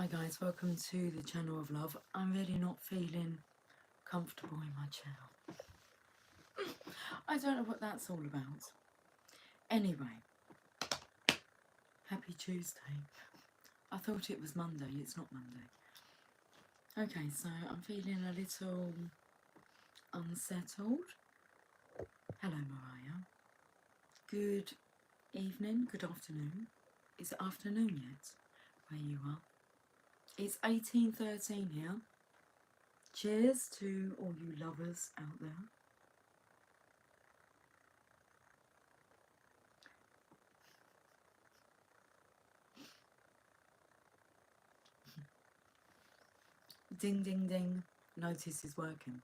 Hi guys, welcome to the channel of love. I'm really not feeling comfortable in my chair. I don't know what that's all about. Anyway, happy Tuesday. I thought it was Monday, it's not Monday. Okay, so I'm feeling a little unsettled. Hello Mariah. Good evening, good afternoon. Is it afternoon yet where you are? It's 18:13 here. Cheers to all you lovers out there. Ding ding ding, notice is working.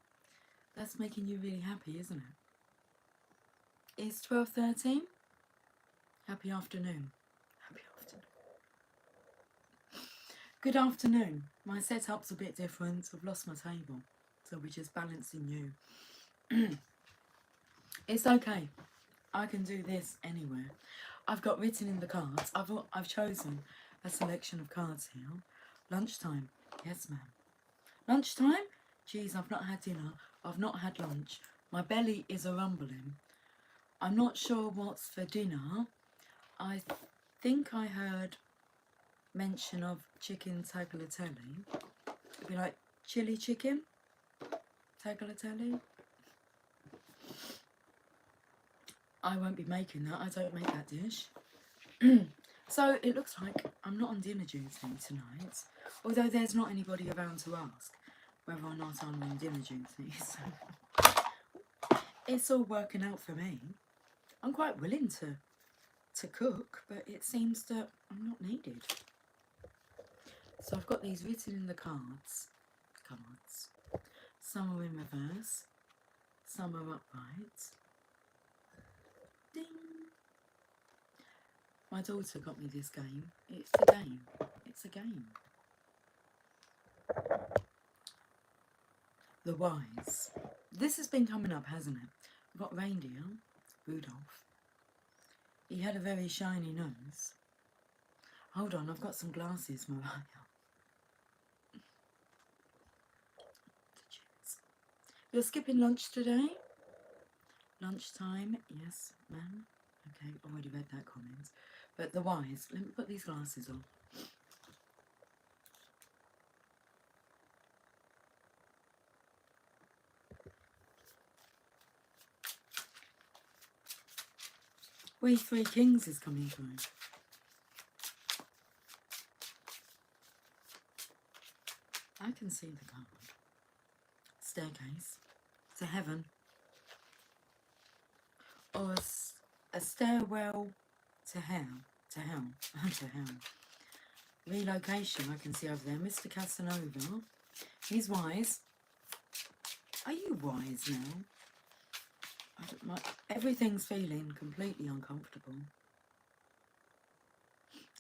That's making you really happy, isn't it? It's 12:13. Happy afternoon. Happy afternoon. Good afternoon. My setup's a bit different. I've lost my table, so we're just balancing you. It's okay. I can do this anywhere. I've got written in the cards. I've chosen a selection of cards here. Lunchtime. Yes, ma'am. Lunchtime? Geez, I've not had dinner. I've not had lunch. My belly is a rumbling. I'm not sure what's for dinner. I think I heard mention of chicken tagliatelle. It'd be like chili chicken tagliatelle. I won't be making that. I don't make that dish. So it looks like I'm not on dinner duty tonight, although there's not anybody around to ask whether or not I'm on dinner duty. So it's all working out for me. I'm quite willing to cook, but it seems that I'm not needed. So I've got these written in the cards. Some are in reverse, some are upright. Ding! My daughter got me this game. It's a game. It's a game. The Wise. This has been coming up, hasn't it? We've got reindeer, Rudolph. He had a very shiny nose. Hold on, I've got some glasses, Mariah. You're skipping lunch today? Lunchtime? Yes, ma'am. Okay, already read that comment. But the Wise. Let me put these glasses on. We Three Kings is coming through. I can see the card. Staircase to heaven. Or a stairwell to hell. To hell. To hell. Relocation, I can see over there. Mr. Casanova. He's wise. Are you wise now? Everything's feeling completely uncomfortable.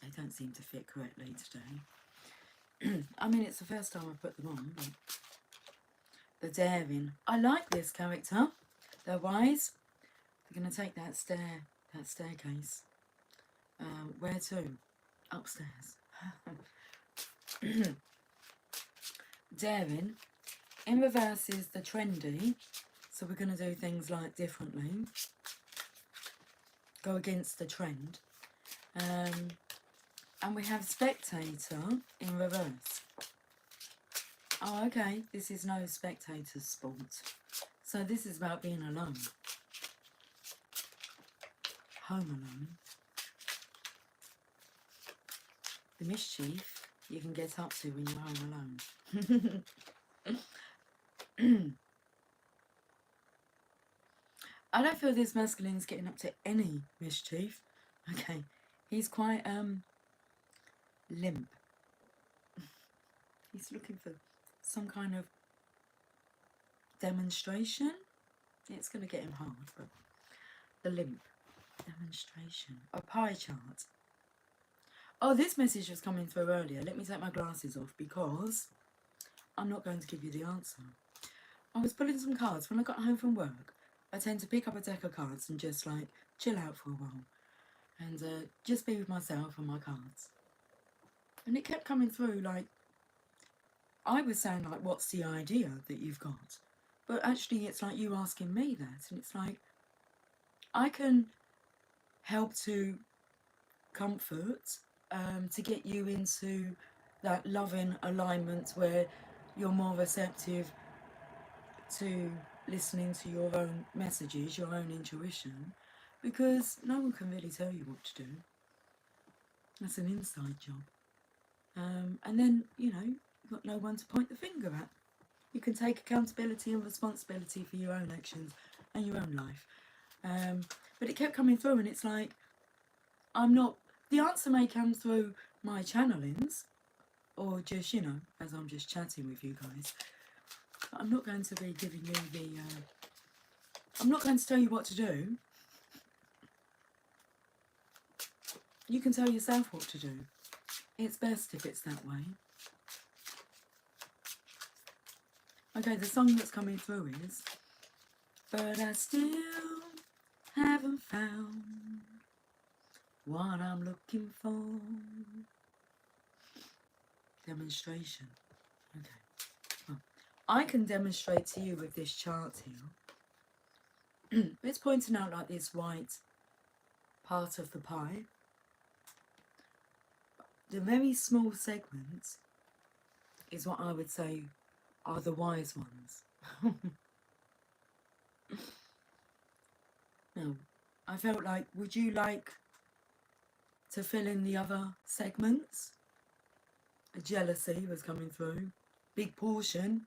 They don't seem to fit correctly today. I mean, it's the first time I've put them on, but the daring. I like this character. They're wise. They're going to take that staircase. Where to? Upstairs. Daring. In reverse is the trendy. So we're going to do things like differently. Go against the trend. And we have spectator in reverse. Oh, okay. This is no spectator sport. So this is about being alone. Home alone. The mischief you can get up to when you're home alone. I don't feel this masculine's getting up to any mischief. Okay. He's quite limp. He's looking for some kind of demonstration. It's going to get him hard, but the limp demonstration. A pie chart. Oh, this message was coming through earlier. Let me take my glasses off because I'm not going to give you the answer. I was pulling some cards. When I got home from work, I tend to pick up a deck of cards and just like chill out for a while and just be with myself and my cards. And it kept coming through like, I was saying like, what's the idea that you've got? But actually it's like you asking me that, and it's like, I can help to comfort, to get you into that loving alignment where you're more receptive to listening to your own messages, your own intuition, because no one can really tell you what to do. That's an inside job. And then, you know, you've got no one to point the finger at. You can take accountability and responsibility for your own actions and your own life. But it kept coming through, and it's like, I'm not, the answer may come through my channelings, or just, you know, as I'm just chatting with you guys. But I'm not going to be giving you the, I'm not going to tell you what to do. You can tell yourself what to do. It's best if it's that way. Okay, the song that's coming through is, but I still haven't found what I'm looking for. Demonstration. Okay. Well, I can demonstrate to you with this chart here. It's pointing out like this white part of the pie. The very small segments is what I would say are the wise ones. Now, I felt like, would you like to fill in the other segments? A jealousy was coming through. Big portion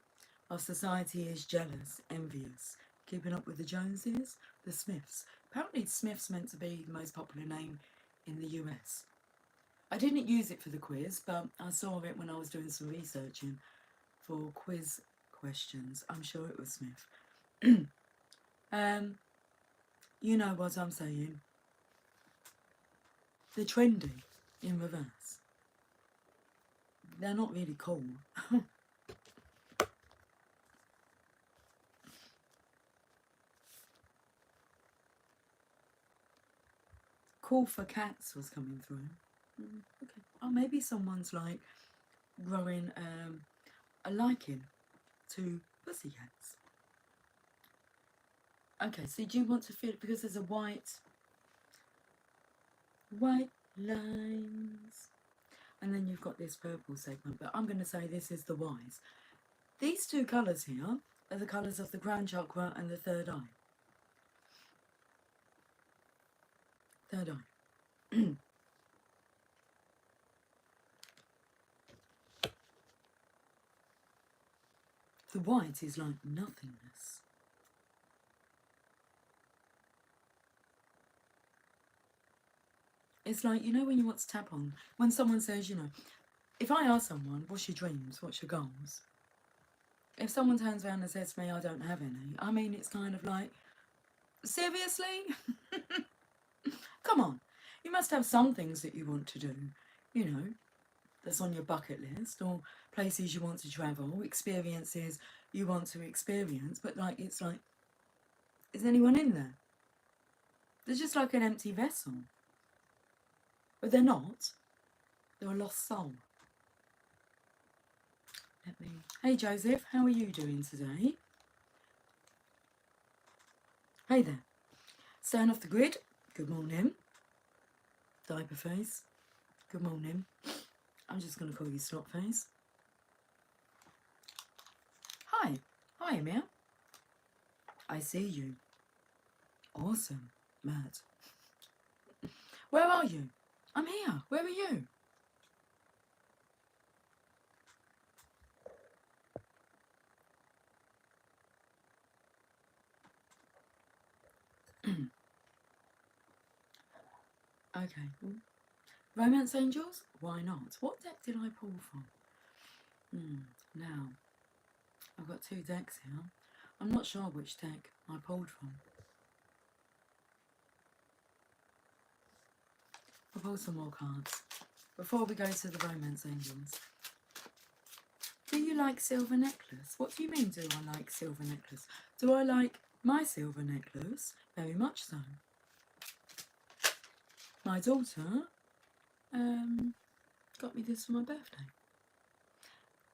of society is jealous, envious, keeping up with the Joneses, the Smiths. Apparently Smith's meant to be the most popular name in the US. I didn't use it for the quiz, but I saw it when I was doing some researching for quiz questions. I'm sure it was Smith. You know what I'm saying. They're trendy in reverse. They're not really cool. Cool for cats was coming through. Okay. Oh, maybe someone's like growing a liking to pussycats. Okay, so do you want to feel, because there's a white lines, and then you've got this purple segment, but I'm going to say this is the wise. These two colours here are the colours of the crown chakra and the third eye. Third eye. The white is like nothingness. It's like, you know, when you want to tap on, when someone says, you know, if I ask someone, what's your dreams, what's your goals? If someone turns around and says to me, I don't have any, I mean, it's kind of like, seriously? Come on, you must have some things that you want to do, you know, that's on your bucket list, or places you want to travel, experiences you want to experience, but like, it's like, is anyone in there? They're just like an empty vessel. But they're not. They're a lost soul. Hey Joseph, how are you doing today? Hey there. Staying off the grid. Good morning. Diaper face. Good morning. I'm just going to call you slot face. Hi. Hi, Emil. I see you. Awesome, Matt. Where are you? I'm here. Where are you? Okay. Romance Angels? Why not? What deck did I pull from? Now, I've got two decks here. I'm not sure which deck I pulled from. I'll pull some more cards before we go to the Romance Angels. Do you like silver necklace? What do you mean, do I like silver necklace? Do I like my silver necklace? Very much so. My daughter got me this for my birthday.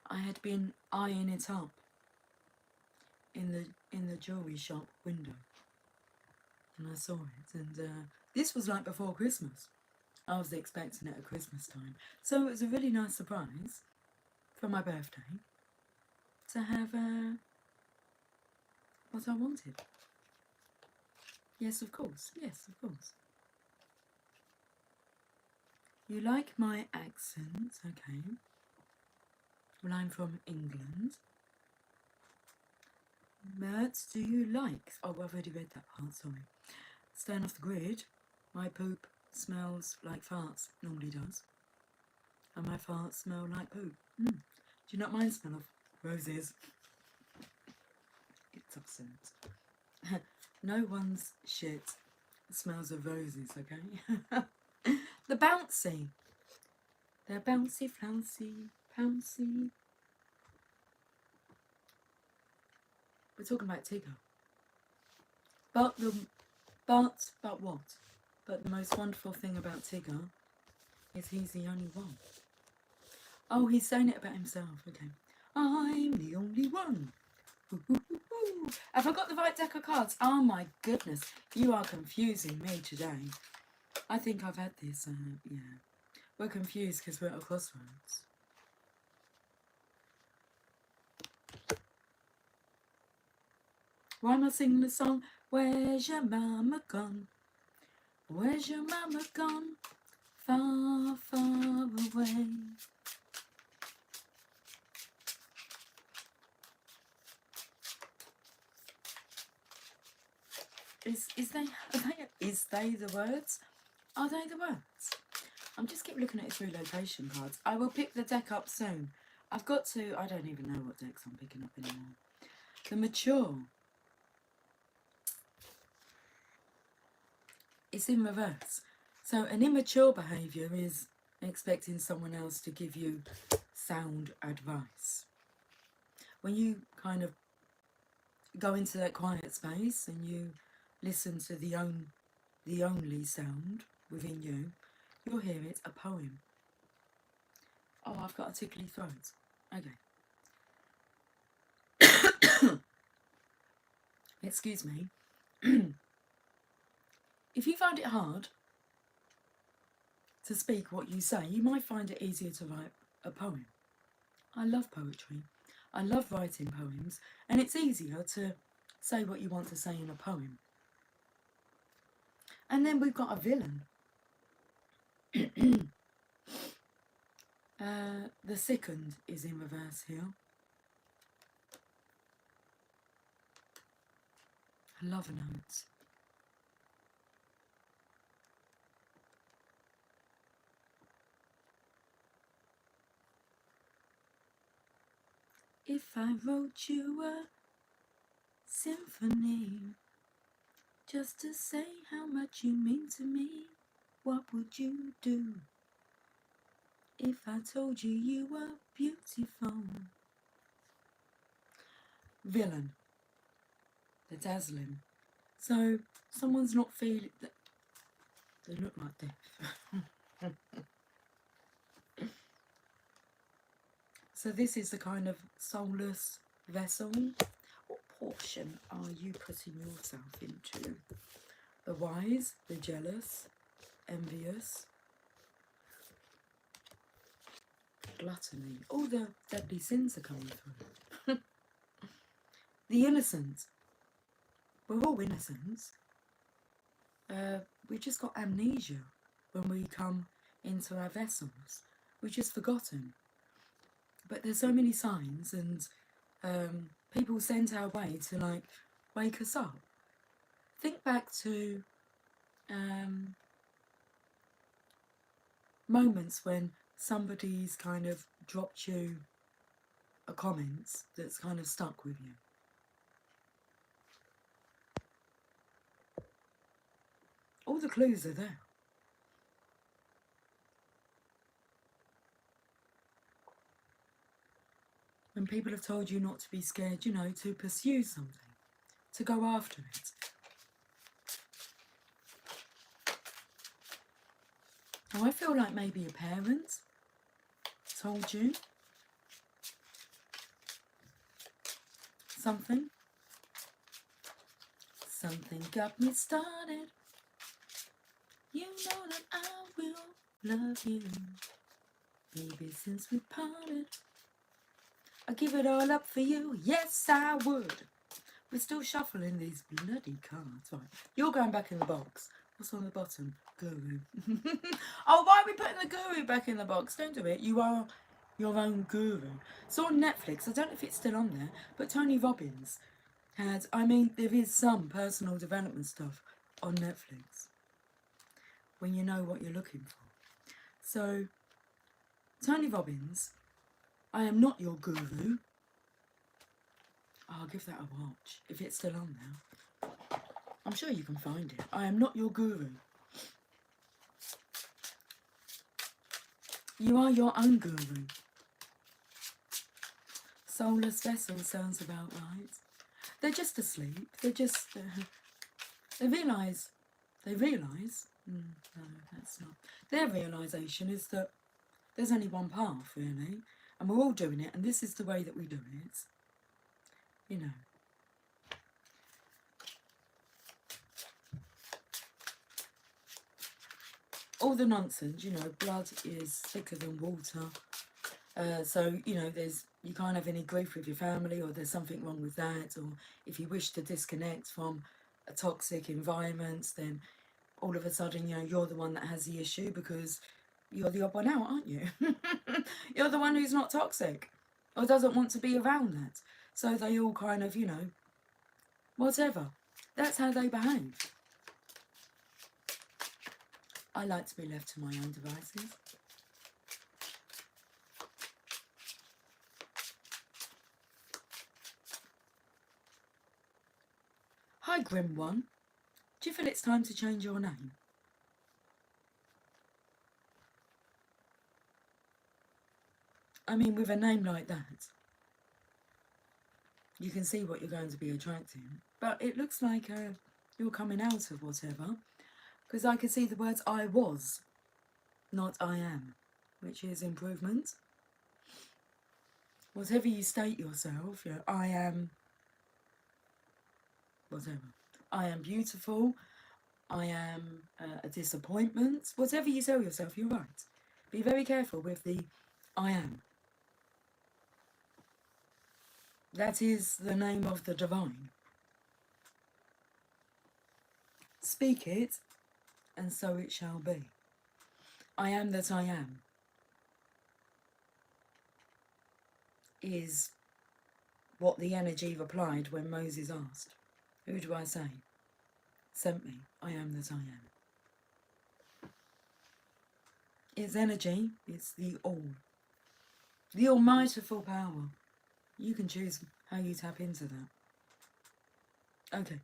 I had been eyeing it up in the jewellery shop window, and I saw it, and this was like before Christmas. I was expecting it at Christmas time, so it was a really nice surprise for my birthday to have what I wanted. Yes, of course. Yes, of course. You like my accent, okay. Well, I'm from England. Mert, do you like... Oh, I've already read that part, sorry. Staying off the grid. My poop smells like farts, normally does. And my farts smell like poop. Do you not mind smell of roses? It doesn't. No one's shit smells of roses, okay? The bouncy. They're bouncy, flouncy, pouncy. We're talking about Tigger. But what? But the most wonderful thing about Tigger is he's the only one. Oh, he's saying it about himself, okay. I'm the only one. Have I got the right deck of cards? Oh my goodness, you are confusing me today. I think I've had this, yeah. We're confused because we're at a crossroads. Why am I singing the song? Where's your mama gone? Where's your mama gone? Far, far away. Is they the words? Are they the words? I'm just keep looking at his relocation cards. I will pick the deck up soon. I've got to... I don't even know what decks I'm picking up anymore. The mature. It's in reverse. So an immature behaviour is expecting someone else to give you sound advice. When you kind of go into that quiet space and you listen to the only sound within you, you'll hear it, a poem. Oh, I've got a tickly throat. Okay. Excuse me. If you find it hard to speak what you say, you might find it easier to write a poem. I love poetry. I love writing poems, and it's easier to say what you want to say in a poem. And then we've got a villain. The second is in reverse here. Love notes. If I wrote you a symphony just to say how much you mean to me, what would you do? If I told you you were beautiful. Villain. They're dazzling. So someone's not feeling that they look like death. So this is the kind of soulless vessel. What portion are you putting yourself into? The wise, the jealous, envious, gluttony. All the deadly sins are coming through. The innocent. We're all innocent. We've just got amnesia when we come into our vessels. We've just forgotten. But there's so many signs and people sent our way to like wake us up. Think back to moments when somebody's kind of dropped you a comment that's kind of stuck with you. All the clues are there. When people have told you not to be scared, you know, to pursue something, to go after it. Now, I feel like maybe a parent told you something. Something got me started. You know that I will love you, baby, since we parted. I'd give it all up for you, yes I would. We're still shuffling these bloody cards. Right, you're going back in the box. What's on the bottom? Guru. Oh, why are we putting the guru back in the box? Don't do it. You are your own guru. So on Netflix, I don't know if it's still on there, but Tony Robbins had, I mean, there is some personal development stuff on Netflix when you know what you're looking for. So, Tony Robbins, I am not your guru. I'll give that a watch if it's still on now. I'm sure you can find it. I am not your guru. You are your own guru. Soulless vessel sounds about right. They're just asleep. They're just, they realise, no, that's not. Their realisation is that there's only one path, really, and we're all doing it, and this is the way that we do it. You know. All the nonsense, you know, blood is thicker than water. So, you know, you can't have any grief with your family, or there's something wrong with that, or if you wish to disconnect from a toxic environment, then all of a sudden, you know, you're the one that has the issue because you're the odd one out, aren't you? You're the one who's not toxic or doesn't want to be around that. So they all kind of, you know, whatever. That's how they behave. I like to be left to my own devices. Hi, Grim One. Do you feel it's time to change your name? I mean, with a name like that, you can see what you're going to be attracting. But it looks like you're coming out of whatever. Because I can see the words I was, not I am, which is improvement. Whatever you state yourself, you know, I am, whatever. I am beautiful. I am a disappointment. Whatever you tell yourself, you're right. Be very careful with the I am. That is the name of the divine. Speak it, and so it shall be. I am that I am is what the energy replied when Moses asked, who do I say sent me? I am that I am. It's energy, it's the all. The almighty full power. You can choose how you tap into that. Okay,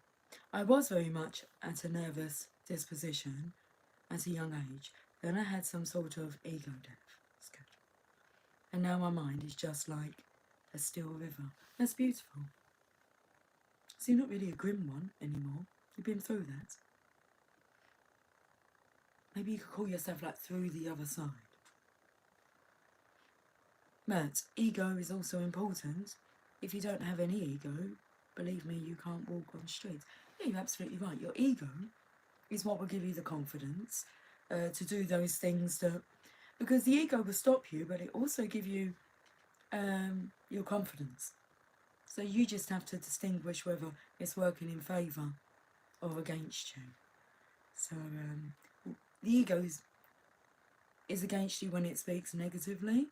I was very much at a nervous disposition at a young age. Then I had some sort of ego death. It's good. And now my mind is just like a still river. That's beautiful. So you're not really a grim one anymore. You've been through that. Maybe you could call yourself like through the other side. But ego is also important. If you don't have any ego, believe me, you can't walk on streets. Yeah, you're absolutely right. Your ego is what will give you the confidence to do those things that... Because the ego will stop you, but it also give you your confidence. So you just have to distinguish whether it's working in favour or against you. So the ego is against you when it speaks negatively.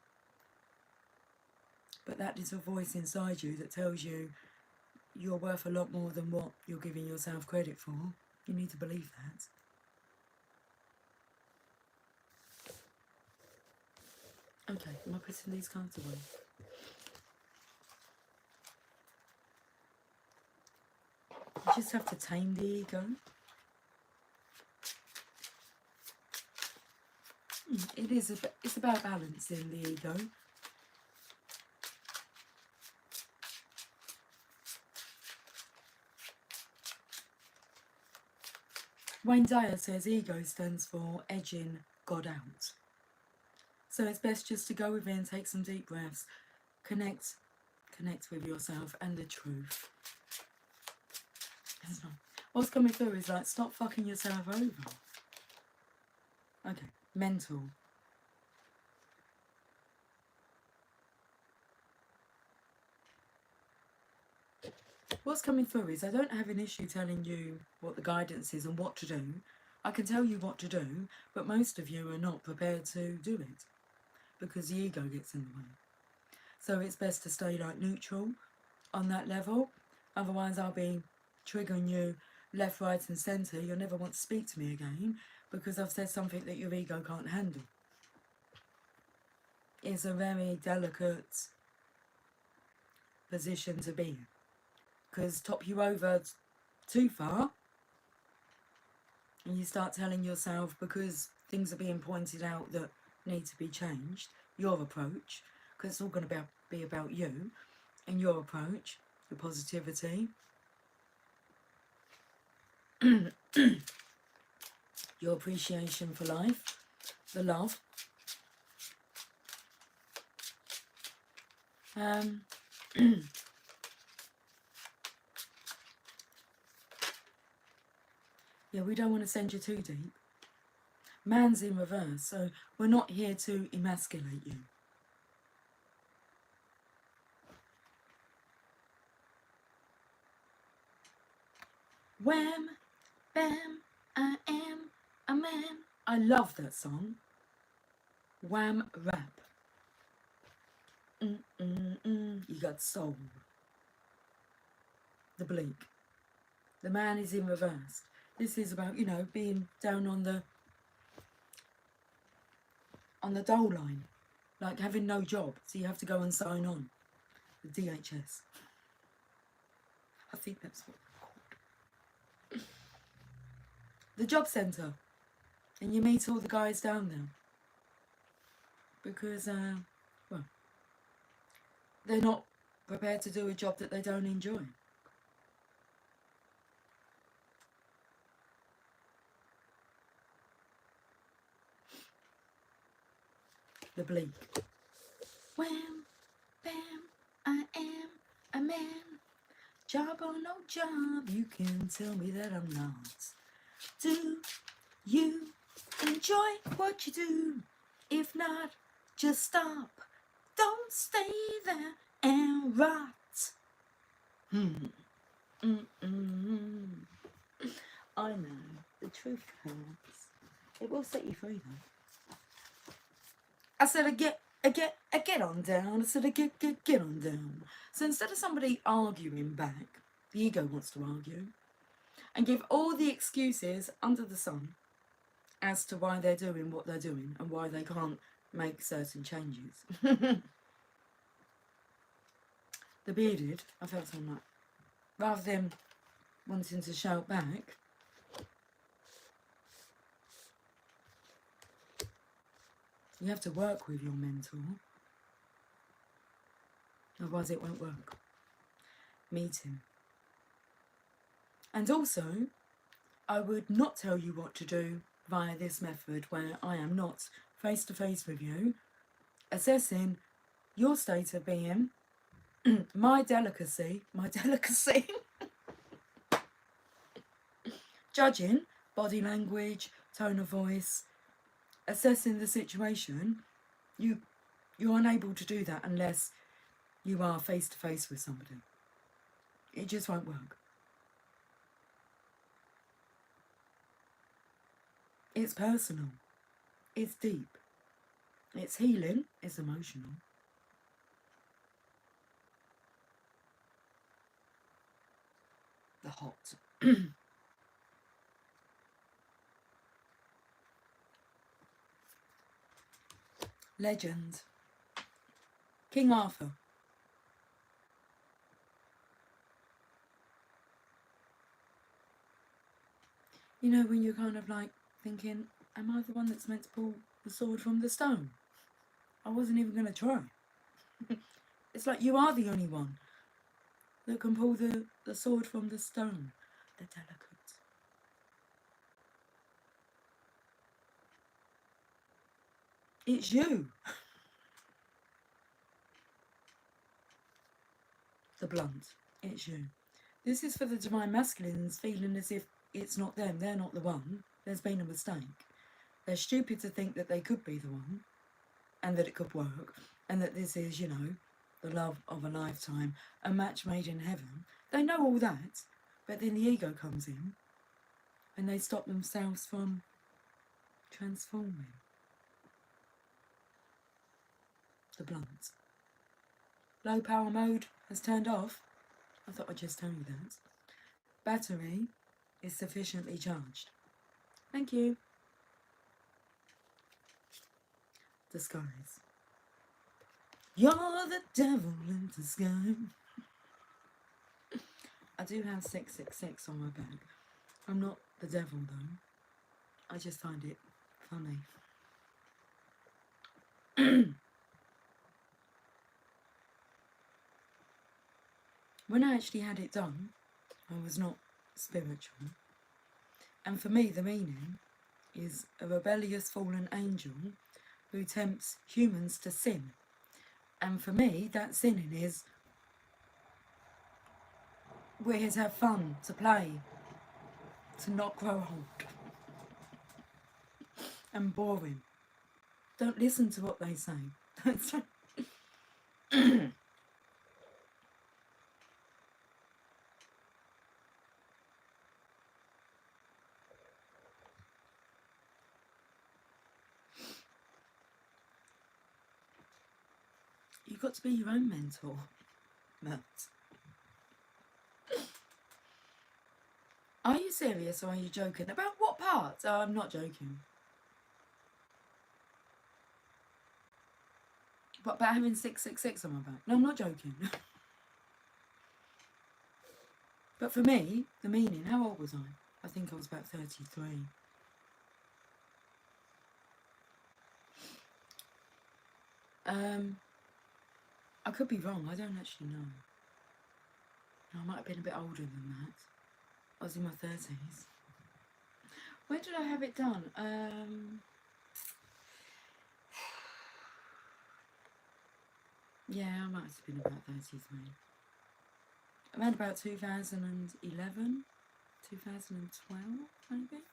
But that little voice inside you that tells you you're worth a lot more than what you're giving yourself credit for, you need to believe that. Okay, am I putting these cards away? You just have to tame the ego. It's about balancing the ego. Wayne Dyer says ego stands for edging God out. So it's best just to go within, take some deep breaths, connect with yourself and the truth. What's coming through is like, stop fucking yourself over. Okay, mental. What's coming through is, I don't have an issue telling you what the guidance is and what to do. I can tell you what to do, but most of you are not prepared to do it because the ego gets in the way. So it's best to stay like neutral on that level. Otherwise I'll be triggering you left, right and centre. You'll never want to speak to me again because I've said something that your ego can't handle. It's a very delicate position to be in, because top you over too far and you start telling yourself, because things are being pointed out that need to be changed, your approach, because it's all going to be about you and your approach, your positivity, your appreciation for life, the love. Yeah, we don't want to send you too deep. Man's in reverse, so we're not here to emasculate you. Wham, bam, I am a man. I love that song. Wham rap. You got soul. The Bleak. The man is in reverse. This is about, you know, being down on the dole line, like having no job, so you have to go and sign on the DHS. I think that's what they're called. The job centre, and you meet all the guys down there because, well, they're not prepared to do a job that they don't enjoy. The Bleak. Wham, bam, I am a man. Job or no job, you can tell me that I'm not. Do you enjoy what you do? If not, just stop. Don't stay there and rot. I know, the truth hurts. It will set you free though. I said I get on down. I said I get on down. So instead of somebody arguing back, the ego wants to argue and give all the excuses under the sun as to why they're doing what they're doing and why they can't make certain changes. The bearded, I felt so much. Rather than wanting to shout back, you have to work with your mentor. Otherwise it won't work. Meet him. And also, I would not tell you what to do via this method where I am not face to face with you, assessing your state of being, my delicacy, judging body language, tone of voice, assessing the situation. You're unable to do that unless you are face to face with somebody. It just won't work. It's personal. It's deep. It's healing. It's emotional. The hot. Legend. King Arthur. You know, when you're kind of like thinking, am I the one that's meant to pull the sword from the stone? I wasn't even going to try. It's like you are the only one that can pull the sword from the stone. The delicate. It's you. The blunt. It's you. This is for the divine masculines feeling as if it's not them, they're not the one. There's been a mistake. They're stupid to think that they could be the one and that it could work and that this is, you know, the love of a lifetime, a match made in heaven. They know all that, but then the ego comes in and they stop themselves from transforming. The blunt. Low power mode has turned off. I thought I'd just tell you that. Battery is sufficiently charged. Thank you. Disguise. You're the devil in disguise. I do have 666 on my back. I'm not the devil though. I just find it funny. When I actually had it done, I was not spiritual. And for me, the meaning is a rebellious fallen angel who tempts humans to sin. And for me, that sinning is we're here to have fun, to play, to not grow old and boring. Don't listen to what they say. You've got to be your own mentor, Matt. Are you serious or are you joking? About what part? Oh, I'm not joking. But about having 666 on my back? No, I'm not joking. But for me, the meaning, how old was I? I think I was about 33. I could be wrong, I don't actually know. I might have been a bit older than that. I was in my 30s. When did I have it done? Yeah, I might have been about 33. Around about 2011, 2012, maybe.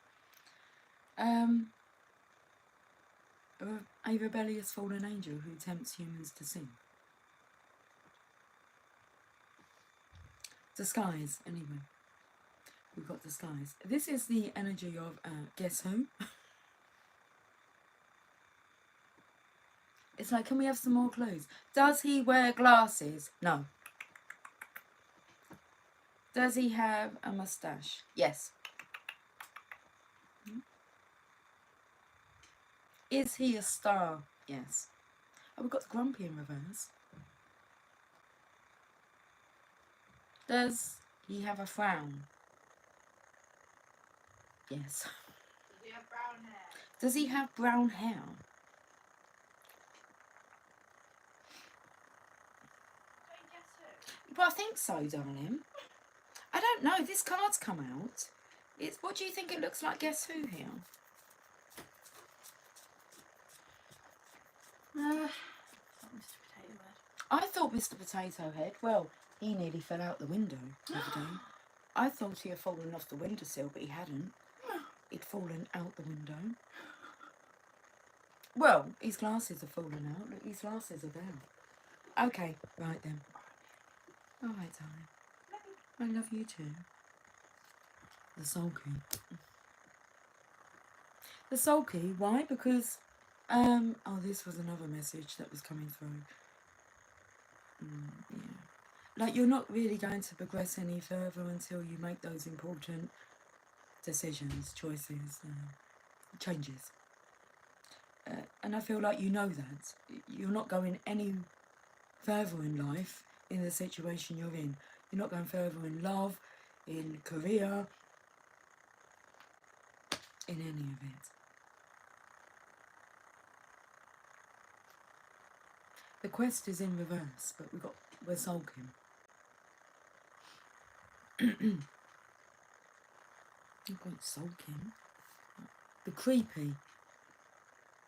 A rebellious fallen angel who tempts humans to sin. Disguise, anyway. We've got disguise. This is the energy of guess who? It's like, can we have some more clues? Does he wear glasses? No. Does he have a moustache? Yes. Is he a star? Yes. Oh, we've got grumpy in reverse. Does he have a frown? Yes. Does he have brown hair? Does he have brown hair? Don't you guess who? Well, I think so, darling. I don't know. This card's come out. What do you think it looks like? Guess who here? Mr. Potato Head. I thought Mr. Potato Head. Well, he nearly fell out the window the other day. I thought he had fallen off the windowsill, but he hadn't. He'd fallen out the window. Well, his glasses are fallen out. Look, his glasses are there. Okay, right then. All right, darling. I love you too. The soul key. The soul key. Why? Because oh, this was another message that was coming through. Yeah. Like, you're not really going to progress any further until you make those important decisions, choices, changes. And I feel like you know that. You're not going any further in life in the situation you're in. You're not going further in love, in career, in any of it. The quest is in reverse, but we're sulking. I'm going sulking. The creepy.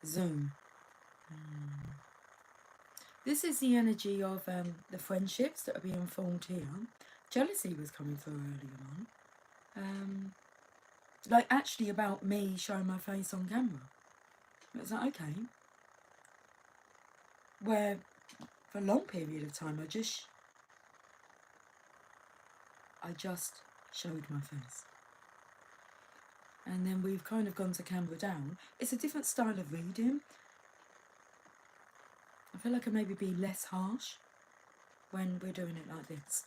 Zoom. This is the energy of the friendships that are being formed here. Jealousy was coming through earlier on. Like actually about me showing my face on camera. It was like, okay. Where for a long period of time I just showed my face. And then we've kind of gone to camera down. It's a different style of reading. I feel like I maybe be less harsh when we're doing it like this.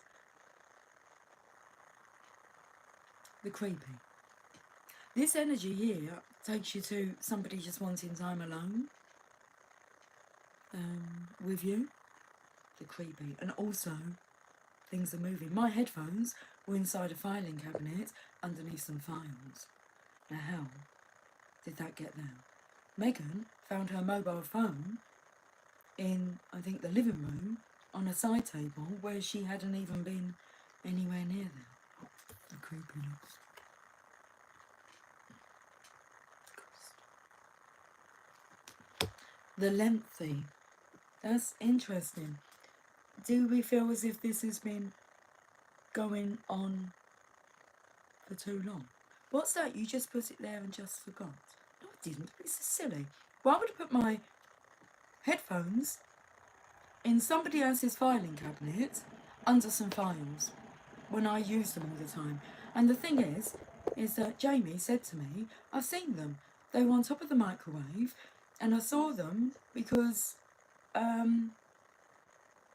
The creepy. This energy here takes you to somebody just wanting time alone with you. The creepy. And also, things are moving. My headphones were inside a filing cabinet underneath some files. Now how did that get there? Megan found her mobile phone in, I think, the living room on a side table where she hadn't even been anywhere near there. The creepiness. The lengthy. That's interesting. Do we feel as if this has been going on for too long? What's that? You just put it there and just forgot. No, I didn't. This is silly. Why would I put my headphones in somebody else's filing cabinet under some files when I use them all the time? And the thing is that Jamie said to me, I've seen them. They were on top of the microwave, and I saw them because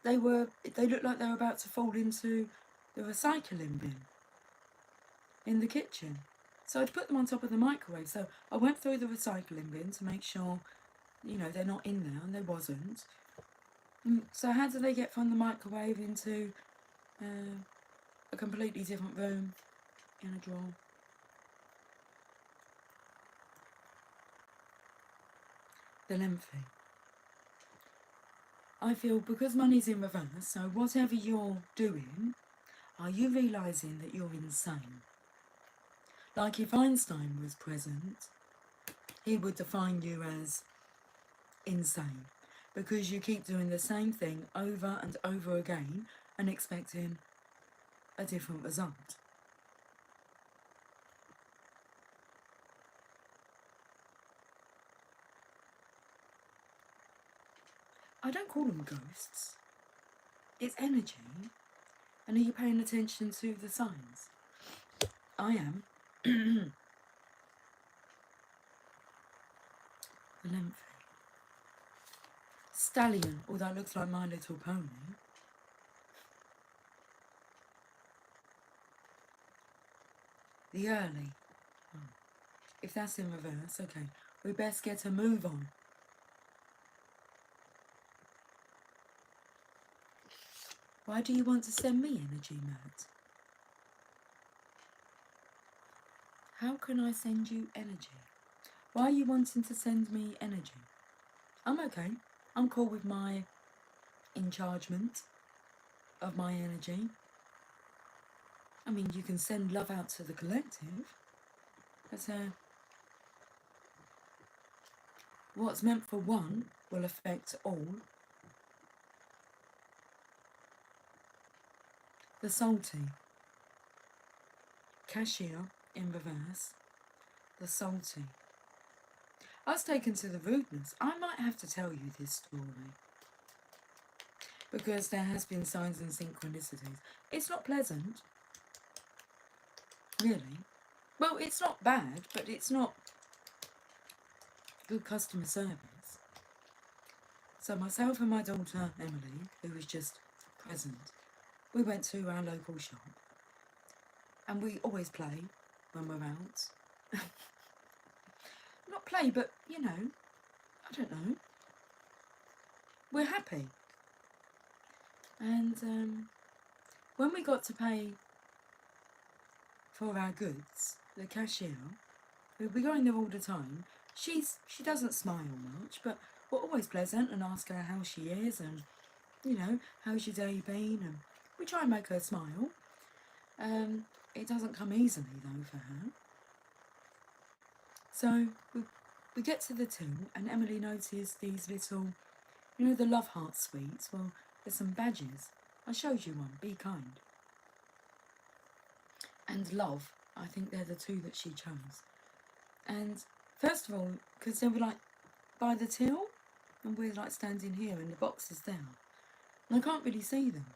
they looked like they were about to fall into the recycling bin in the kitchen. So I'd put them on top of the microwave. So I went through the recycling bin to make sure, you know, they're not in there, and they wasn't. So how do they get from the microwave into a completely different room in a drawer? The lengthy. I feel because money's in reverse, so whatever you're doing, are you realising that you're insane? Like if Einstein was present, he would define you as insane because you keep doing the same thing over and over again and expecting a different result. I don't call them ghosts. It's energy. And are you paying attention to the signs? I am. The lengthy. Stallion. Oh, that looks like My Little Pony. The early. Oh. If that's in reverse, okay. We best get a move on. Why do you want to send me energy, Matt? How can I send you energy? Why are you wanting to send me energy? I'm okay. I'm cool with my in-chargement of my energy. I mean, you can send love out to the collective. But what's meant for one will affect all. The salty. Cashier in reverse. The salty. I was taken to the rudeness. I might have to tell you this story. Because there has been signs and synchronicities. It's not pleasant. Really. Well, it's not bad, but it's not good customer service. So myself and my daughter, Emily, who was just present, we went to our local shop. And we always play when we're out. Not play, but, you know, I don't know. We're happy. And when we got to pay for our goods, the cashier, we'll be going there all the time. She doesn't smile much, but we're always pleasant and ask her how she is and, you know, how's your day been? And we try and make her smile. It doesn't come easily, though, for her. So we we get to the till, and Emily noticed these little, you know, the love heart sweets. Well, there's some badges. I showed you one. Be kind. And love. I think they're the two that she chose. And first of all, because they were like by the till, and we're like standing here, and the box is there, and I can't really see them.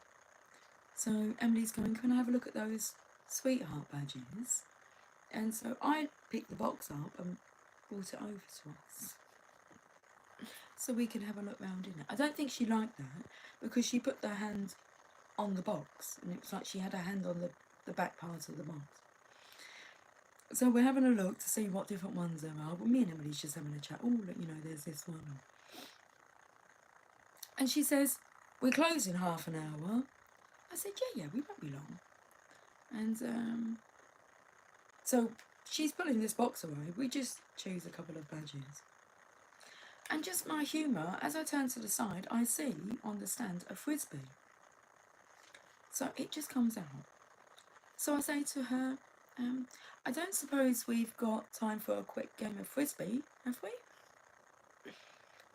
So Emily's going, can I have a look at those sweetheart badges? And so I picked the box up and brought it over to us, so we can have a look round in it. I don't think she liked that, because she put her hand on the box, and it was like she had her hand on the back part of the box. So we're having a look to see what different ones there are. Well, me and Emily's just having a chat. Oh, look, you know, there's this one. And she says, we're closing half an hour. I said, yeah, we won't be long. And so she's pulling this box away. We just choose a couple of badges. And just my humour, as I turn to the side, I see on the stand a frisbee. So it just comes out. So I say to her, I don't suppose we've got time for a quick game of frisbee, have we?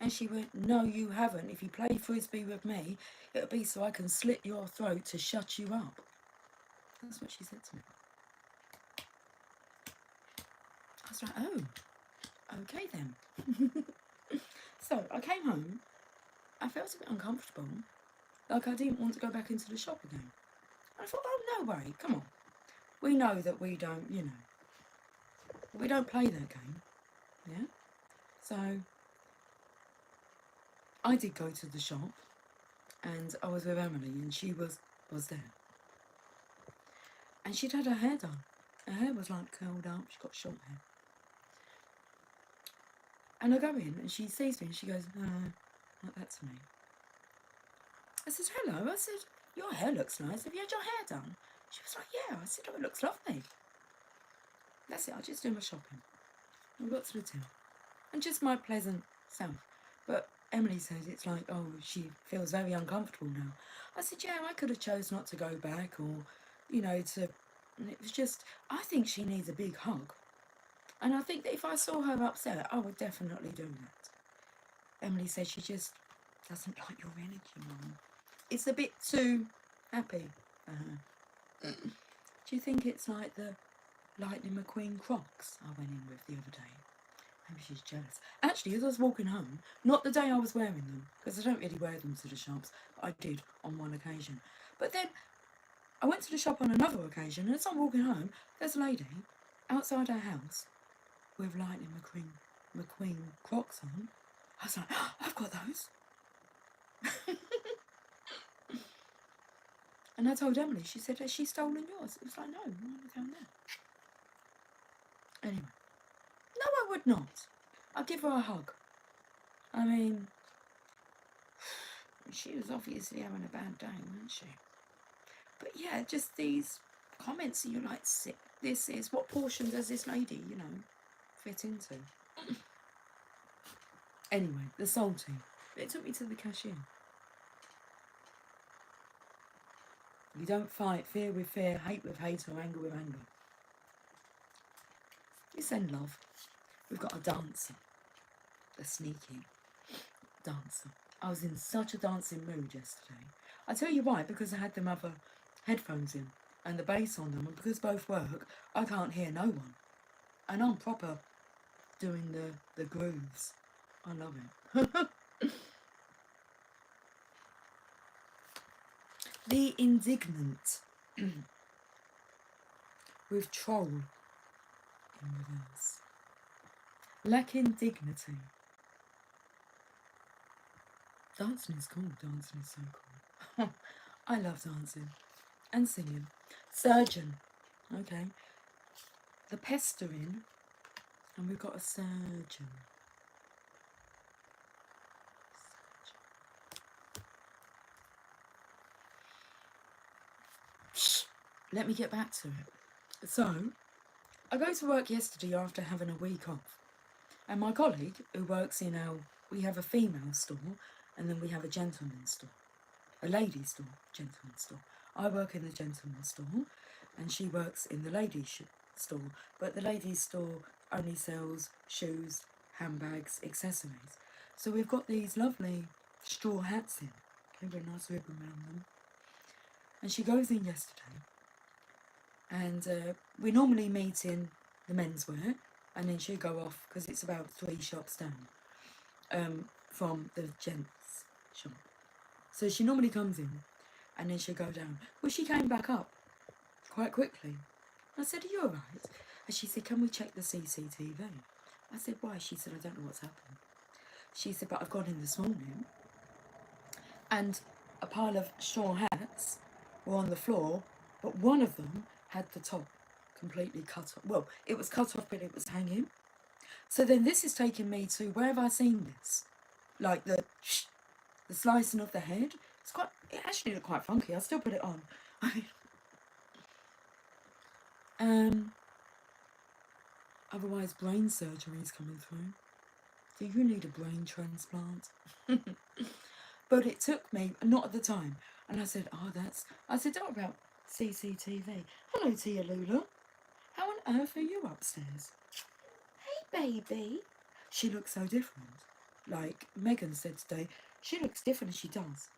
And she went, no, you haven't. If you play frisbee with me, it'll be so I can slit your throat to shut you up. That's what she said to me. I was like, oh, okay then. So I came home. I felt a bit uncomfortable. Like I didn't want to go back into the shop again. And I thought, oh, no way, come on. We know that we don't, you know, we don't play that game, yeah? So I did go to the shop, and I was with Emily, and she was there. And she'd had her hair done. Her hair was like curled up, she got short hair. And I go in, and she sees me, and she goes, like that to me. I said, hello. I said, your hair looks nice. Have you had your hair done? She was like, yeah. I said, oh, it looks lovely. That's it, I'll just do my shopping. I got to the till. And just my pleasant self. But Emily says it's like, oh, she feels very uncomfortable now. I said, yeah, I could have chose not to go back, or, you know, to... And it was just, I think she needs a big hug. And I think that if I saw her upset, I would definitely do that. Emily says she just doesn't like your energy, Mum. It's a bit too happy for her. Do you think it's like the Lightning McQueen Crocs I went in with the other day? Maybe she's jealous. Actually, as I was walking home, not the day I was wearing them, because I don't really wear them to the shops, but I did on one occasion. But then I went to the shop on another occasion, and as I'm walking home, there's a lady outside her house with Lightning McQueen Crocs on. I was like, oh, I've got those. And I told Emily, she said, has she stolen yours? It was like, no, mine are down there. Anyway, no, I would not. I'd give her a hug. I mean, she was obviously having a bad day, wasn't she? But yeah, just these comments, you're like, this is, what portion does this lady, you know, fit into? Anyway, the salty. It took me to the cashier. You don't fight fear with fear, hate with hate, or anger with anger. You send love. We've got a dancer. A sneaky dancer. I was in such a dancing mood yesterday. I tell you why, because I had them other headphones in and the bass on them, and because both work, I can't hear no one. And I'm proper doing the grooves. I love it. The indignant with troll in reverse. Lacking dignity. Dancing is cool. Dancing is so cool. I love dancing and singing. Surgeon. Okay. The pestering. And we've got a surgeon. Let me get back to it. So, I go to work yesterday after having a week off. And my colleague, who works in we have a female store, and then we have a gentleman's store. A ladies' store, gentleman's store. I work in the gentleman's store, and she works in the ladies' store. But the ladies' store only sells shoes, handbags, accessories. So we've got these lovely straw hats in, okay, with a nice ribbon around them. And she goes in yesterday, and we normally meet in the menswear, and then she'll go off, because it's about 3 shops down from the gents shop. So she normally comes in, and then she'll go down. Well, she came back up quite quickly. I said, "Are you alright?" And she said, "Can we check the CCTV?" I said, "Why?" She said, "I don't know what's happened." She said, "But I've gone in this morning, and a pile of straw hats were on the floor, but one of them had the top completely cut off. Well, it was cut off, but it was hanging." So then this is taking me to, where have I seen this? Like the slicing of the head. It actually looked quite funky. I still put it on. Otherwise brain surgery is coming through. Do you need a brain transplant? But it took me, not at the time, and I said, I said, "Don't about CCTV. Hello, Tia Lula. How on earth are you upstairs?" "Hey, baby." She looks so different. Like Megan said today, she looks different as she does.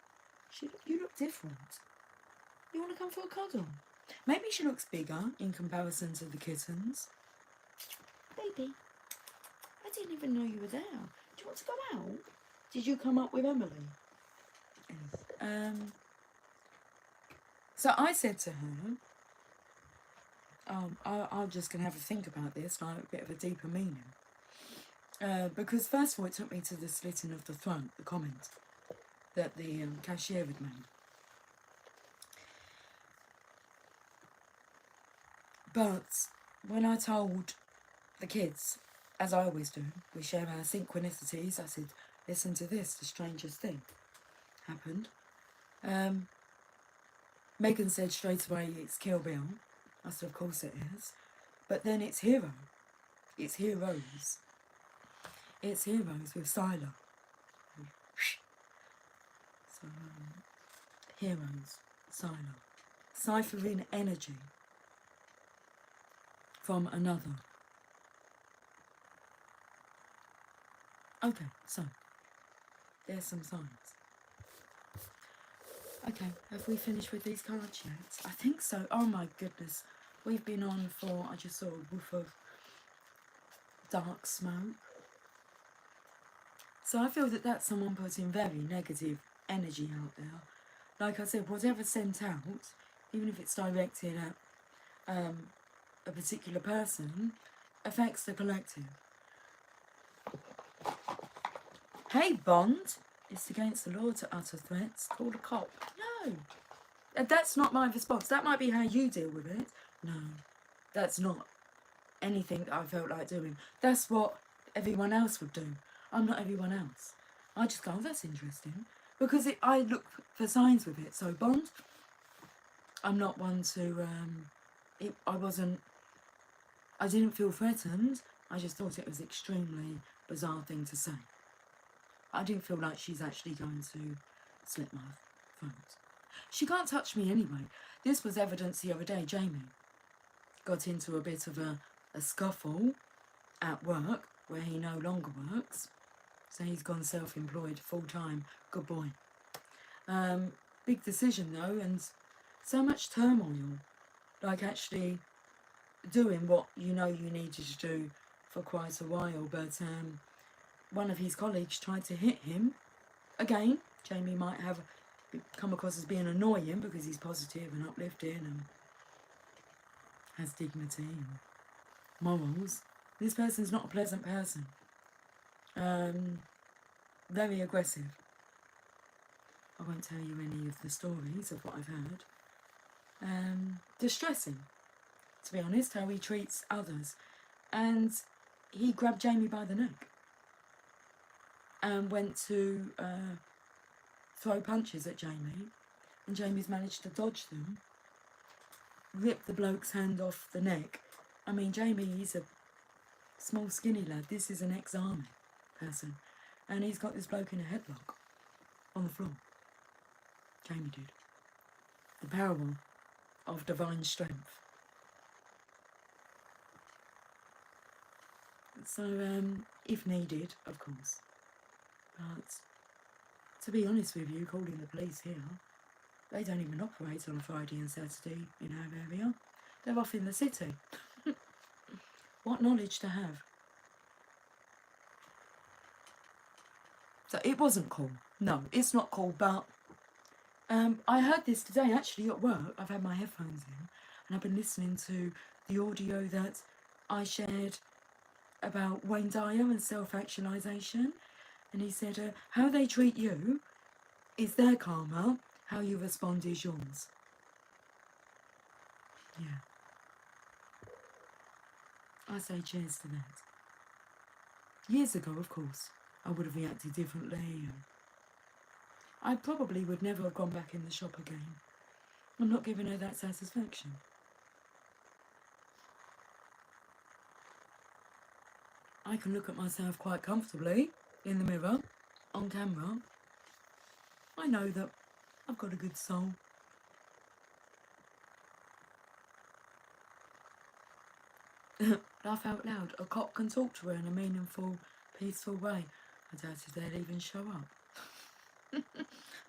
You look different. You want to come for a cuddle? Maybe she looks bigger in comparison to the kittens. "Baby, I didn't even know you were there. Do you want to go out? Did you come up with Emily?" So I said to her, I'm just going to have a think about this, like a bit of a deeper meaning. Because first of all, it took me to the slitting of the throat, the comment that the cashier had made. But when I told the kids, as I always do, we share our synchronicities, I said, "Listen to this, the strangest thing happened." Megan said straight away, "It's Kill Bill." I said, "Of course it is." But then it's Hero. It's Heroes. It's Heroes with Sila. So, Heroes, Sila. Ciphering energy from another. Okay, so there's some signs. Okay, have we finished with these cards yet? I think so. Oh my goodness. We've been on for, I just saw a whiff of dark smoke. So I feel that that's someone putting very negative energy out there. Like I said, whatever's sent out, even if it's directed at a particular person, affects the collective. Hey, Bond, it's against the law to utter threats. Call a cop. No, that's not my response. That might be how you deal with it. No, that's not anything that I felt like doing. That's what everyone else would do. I'm not everyone else. I just go, "Oh, that's interesting," because I look for signs with it. So Bond, I'm not one to. I didn't feel threatened. I just thought it was extremely bizarre thing to say. I didn't feel like she's actually going to slit my throat. She can't touch me anyway. This was evidence the other day. Jamie got into a bit of a scuffle at work where he no longer works. So he's gone self-employed full-time. Good boy. Big decision though, and so much turmoil. Like actually doing what you know you needed to do for quite a while, but one of his colleagues tried to hit him. Again, Jamie might have come across as being annoying because he's positive and uplifting and has dignity and morals. This person's not a pleasant person. Very aggressive. I won't tell you any of the stories of what I've heard. Distressing, to be honest, how he treats others. And he grabbed Jamie by the neck and went to throw punches at Jamie, and Jamie's managed to dodge them, rip the bloke's hand off the neck. I mean, Jamie, he's a small skinny lad. This is an ex-army person, and he's got this bloke in a headlock on the floor. Jamie did. The power of divine strength. So, if needed, of course. But to be honest with you, calling the police here, they don't even operate on a Friday and Saturday in our area. They're off in the city. What knowledge to have? So it wasn't cool. No, it's not cool, but I heard this today actually at work. I've had my headphones in and I've been listening to the audio that I shared about Wayne Dyer and self-actualization. And he said, how they treat you is their karma, how you respond is yours. Yeah. I say cheers to that. Years ago, of course, I would have reacted differently. I probably would never have gone back in the shop again. I'm not giving her that satisfaction. I can look at myself quite comfortably in the mirror, on camera. I know that I've got a good soul. Laugh out loud. A cop can talk to her in a meaningful, peaceful way. I doubt if they'll even show up.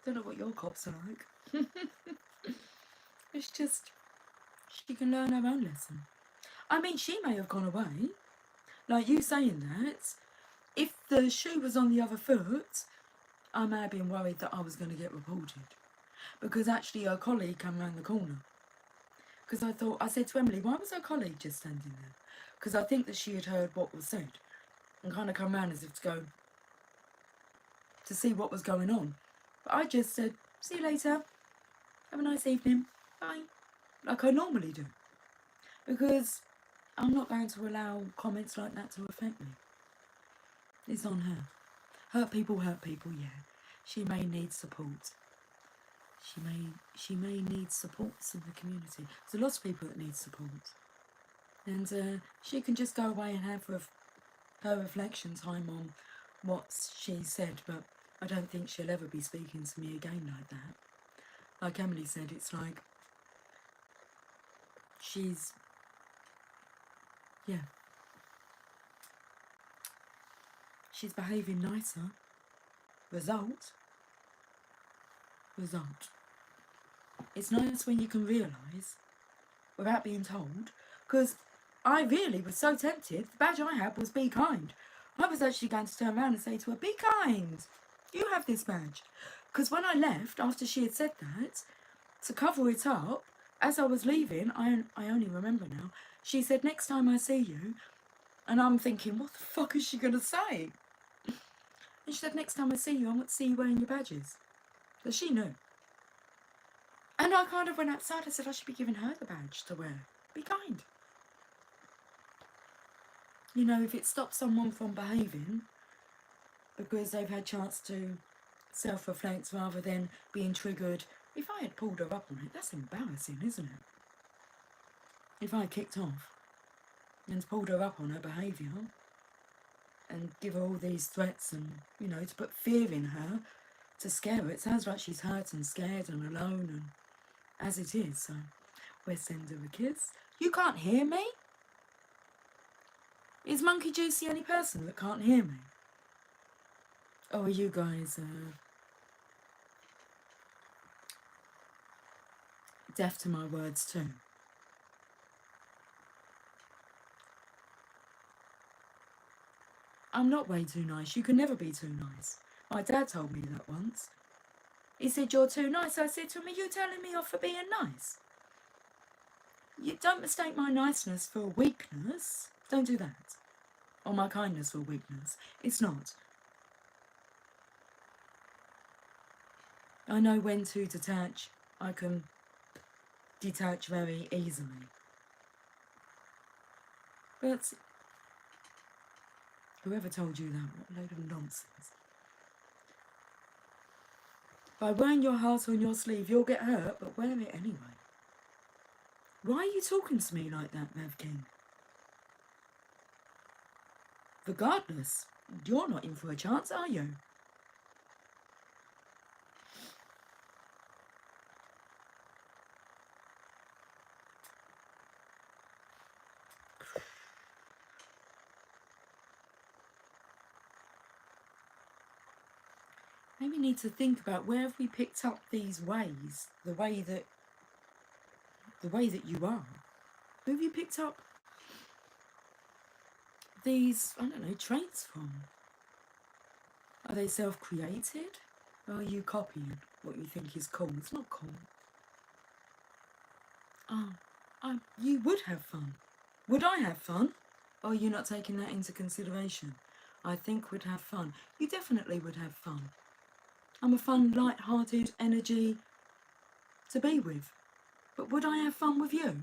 Don't know what your cops are like. It's just, she can learn her own lesson. I mean, she may have gone away. Like you saying that, if the shoe was on the other foot, I may have been worried that I was going to get reported. Because actually her colleague came round the corner. Because I said to Emily, why was her colleague just standing there? Because I think that she had heard what was said and kind of come round as if to go to see what was going on. But I just said, see you later, have a nice evening, bye, like I normally do. Because I'm not going to allow comments like that to affect me. It's on her. Hurt people, yeah. She may need support. She may need support in the community. There's a lot of people that need support. And she can just go away and have her reflection time on what she said, but I don't think she'll ever be speaking to me again like that. Like Emily said, it's like she's, yeah, she's behaving nicer. Result. It's nice when you can realise without being told, because I really was so tempted. The badge I had was be kind. I was actually going to turn around and say to her, be kind, you have this badge. Because when I left, after she had said that, to cover it up, as I was leaving, I only remember now, she said, next time I see you, and I'm thinking, what the fuck is she going to say? And she said, next time I see you, I want to see you wearing your badges. But she knew. And I kind of went outside, I said, I should be giving her the badge to wear. Be kind. You know, if it stops someone from behaving because they've had chance to self-reflect rather than being triggered. If I had pulled her up on it, that's embarrassing, isn't it? If I kicked off and pulled her up on her behaviour and give her all these threats and, you know, to put fear in her, to scare her. It sounds like she's hurt and scared and alone, and as it is, so we'll send her a kiss. You can't hear me? Is Monkey Juice the only person that can't hear me? Or are you guys deaf to my words too? I'm not way too nice. You can never be too nice. My dad told me that once. He said, you're too nice. I said to him, are you telling me off for being nice? You don't mistake my niceness for weakness. Don't do that. Or my kindness for weakness. It's not. I know when to detach. I can detach very easily. But whoever told you that, what a load of nonsense. By wearing your heart on your sleeve, you'll get hurt, but wear it anyway. Why are you talking to me like that, Rev King? Regardless, you're not in for a chance, are you? maybe need to think about where have we picked up these ways, the way that you are. Who have you picked up these, I don't know, traits from? Are they self-created? Or are you copying what you think is cool? It's not cool. You would have fun. Would I have fun? Or are you not taking that into consideration? I think would have fun. You definitely would have fun. I'm a fun, light-hearted energy to be with. But would I have fun with you?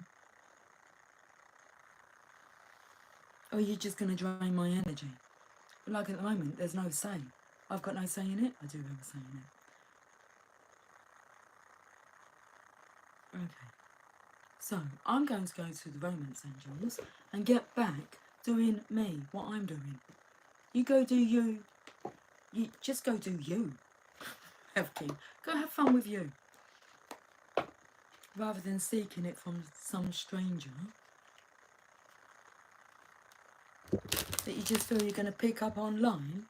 Or are you just going to drain my energy? Like at the moment, there's no say. I've got no say in it. I do have a say in it. Okay. So, I'm going to go to the Romance Angels and get back doing me, what I'm doing. You go do you. You just go do you. Evkin. Go have fun with you. Rather than seeking it from some stranger that you just feel you're going to pick up online.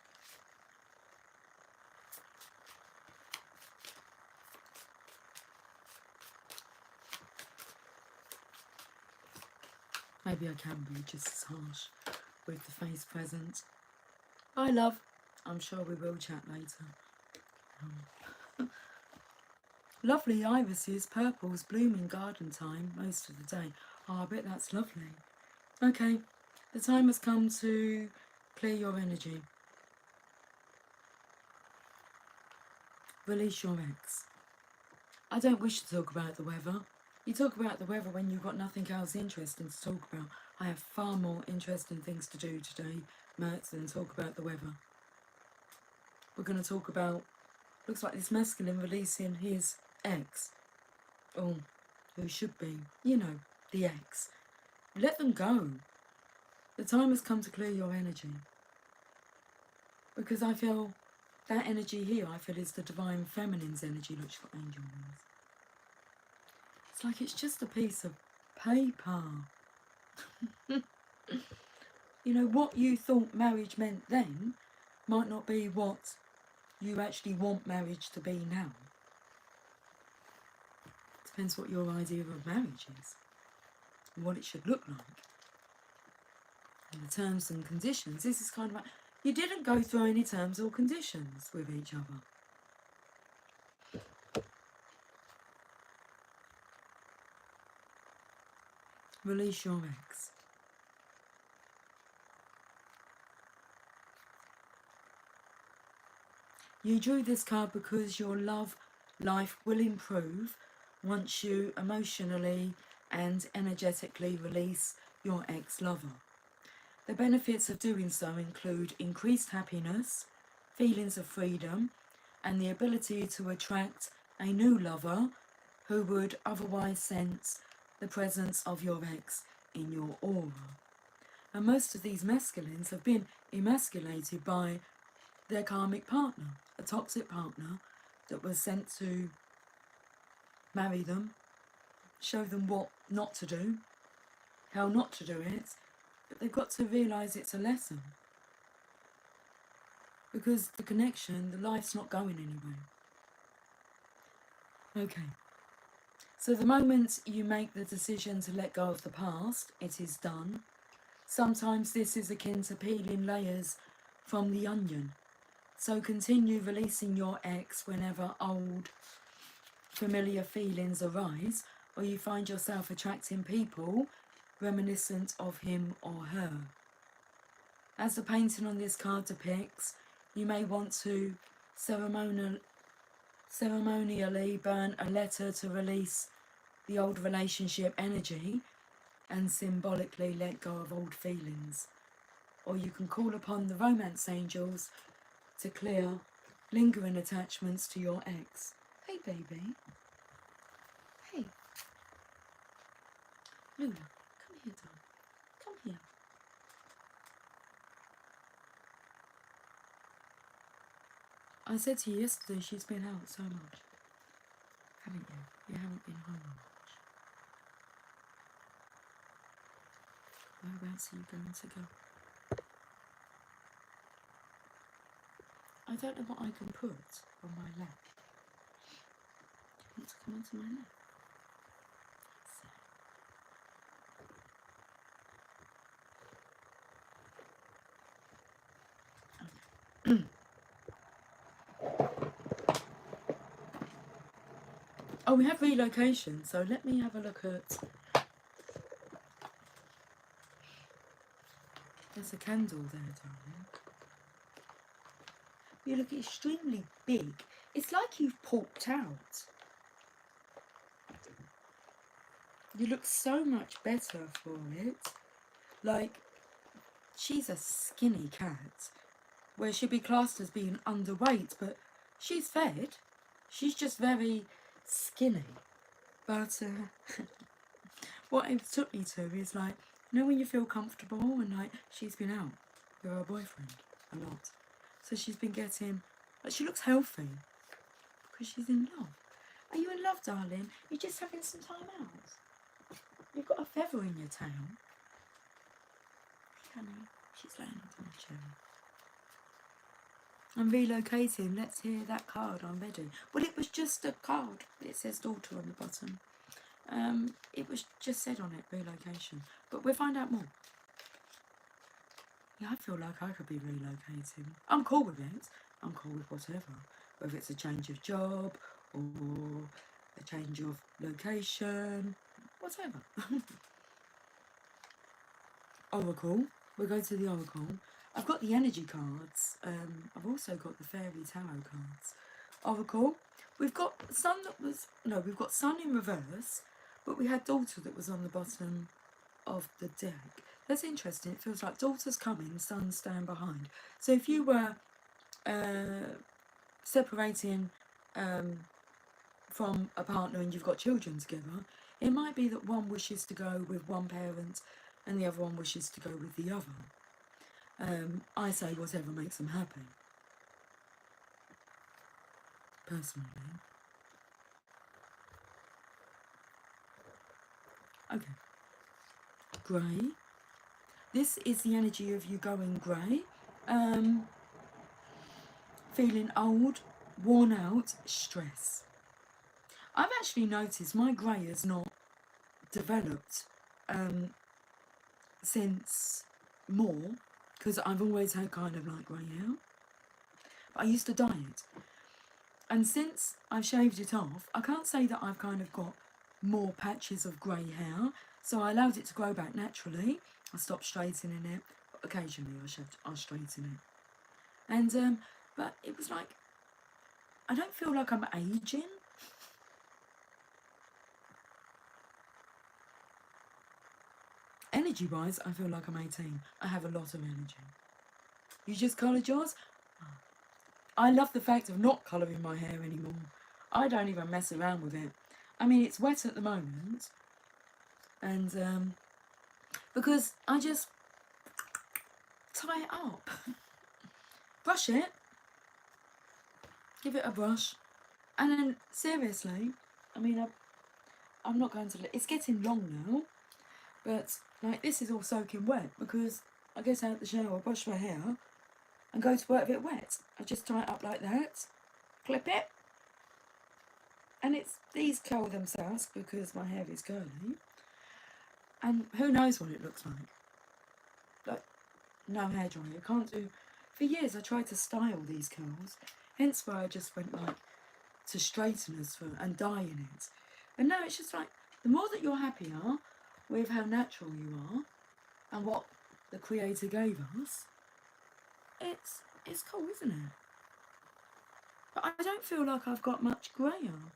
Maybe I can be just as harsh with the face present. Bye, love. I'm sure we will chat later. Lovely irises, purples, bloom in garden time most of the day. Oh, I bet that's lovely. Okay, the time has come to clear your energy. Release your ex. I don't wish to talk about the weather. You talk about the weather when you've got nothing else interesting to talk about. I have far more interesting things to do today, Mertz, than talk about the weather. We're going to talk about, looks like this masculine releasing his ex. Oh, who should be, you know, the ex. Let them go. The time has come to clear your energy. Because I feel that energy here, I feel is the divine feminine's energy. Look, she's got angel wings. It's like it's just a piece of paper. You know, what you thought marriage meant then might not be what you actually want marriage to be now. Depends what your idea of marriage is and what it should look like. And the terms and conditions, this is kind of like, you didn't go through any terms or conditions with each other. Release your ex. You drew this card because your love life will improve once you emotionally and energetically release your ex-lover. The benefits of doing so include increased happiness, feelings of freedom, and the ability to attract a new lover who would otherwise sense the presence of your ex in your aura. And most of these masculines have been emasculated by their karmic partner, a toxic partner that was sent to marry them, show them what not to do, how not to do it, but they've got to realise it's a lesson. Because the connection, the life's not going anywhere. Okay. So the moment you make the decision to let go of the past, it is done. Sometimes this is akin to peeling layers from the onion. So continue releasing your ex whenever old, familiar feelings arise, or you find yourself attracting people reminiscent of him or her. As the painting on this card depicts, you may want to ceremonially burn a letter to release the old relationship energy and symbolically let go of old feelings. Or you can call upon the romance angels to clear lingering attachments to your ex. Hey, baby. Hey. Luna, come here, darling. Come here. I said to you yesterday she's been out so much. Haven't you? You haven't been home much. Whereabouts are you going to go? I don't know what I can put on my lap. Do you want to come onto my lap? Oh, we have relocation, so let me have a look at... There's a candle there, darling. You look extremely big. It's like you've popped out. You look so much better for it. Like, she's a skinny cat, where she'd be classed as being underweight, but she's fed. She's just very skinny. But what it took me to is like, you know when you feel comfortable and like she's been out with her boyfriend a lot. So she's been getting, like she looks healthy because she's in love. Are you in love, darling? You're just having some time out. You've got a feather in your tail. Honey, she's laying on the chair. I'm relocating. Let's hear that card. I'm ready. Well, it was just a card. It says daughter on the bottom. It was just said on it, relocation. But we'll find out more. Yeah, I feel like I could be relocating. I'm cool with it. I'm cool with whatever. Whether it's a change of job or a change of location, whatever. Oracle. We'll go to the Oracle. I've got the energy cards. I've also got the fairy tarot cards. Oracle. We've got sun that was... No, we've got sun in reverse. But we had daughter that was on the bottom of the deck. That's interesting. It feels like daughter's coming, son stand behind. So if you were separating from a partner and you've got children together, it might be that one wishes to go with one parent and the other one wishes to go with the other. I say whatever makes them happy. Personally. Okay. Grey. This is the energy of you going grey. Feeling old, worn out, stress. I've actually noticed my grey has not developed since more, because I've always had kind of like grey hair. But I used to dye it. And since I've shaved it off, I can't say that I've kind of got more patches of grey hair. So I allowed it to grow back naturally. I stopped straightening it. Occasionally I'll straighten it. And, but it was like, I don't feel like I'm aging. Energy-wise, I feel like I'm 18. I have a lot of energy. You just coloured yours? I love the fact of not colouring my hair anymore. I don't even mess around with it. I mean, it's wet at the moment. And, because I just tie it up. Brush it. Give it a brush. And then, seriously, I mean, I'm not going to... It's getting long now. But, like, this is all soaking wet because I get out the shower, brush my hair, and go to work with it wet. I just tie it up like that, clip it, and these curl themselves because my hair is curly. And who knows what it looks like. Like, no hairdryer. I can't do... For years I tried to style these curls, hence why I just went like to straighteners and dyeing it. And now it's just like, the more that you're happier with how natural you are and what the Creator gave us, it's cool, isn't it? But I don't feel like I've got much greyer.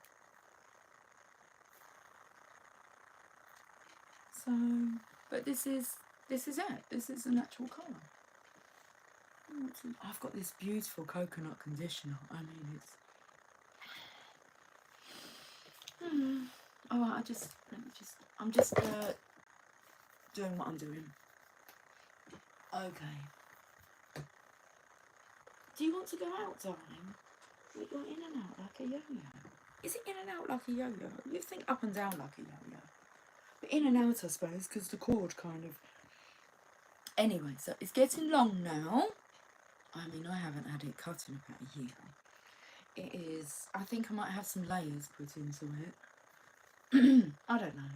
So, but this is it. This is the natural colour. I've got this beautiful coconut conditioner. I mean, it's... Oh, I'm just doing what I'm doing. Okay. Do you want to go out, darling? You're in and out like a yo-yo. Is it in and out like a yo-yo? You think up and down like a yo-yo. But in and out, I suppose, because the cord kind of... Anyway, so it's getting long now. I mean, I haven't had it cut in about a year. It is, I think I might have some layers put into it. I don't know.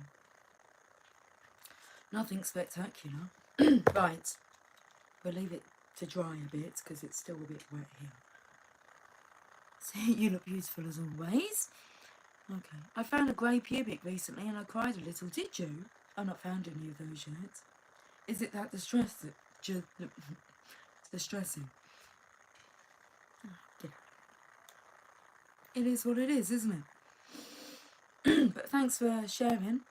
Nothing spectacular. Right, we'll leave it to dry a bit because it's still a bit wet here. See, you look beautiful as always. Okay, I found a grey pubic recently and I cried a little. Did you? I've not found any of those yet. Is it that distressing? Yeah. It is what it is, isn't it? But thanks for sharing.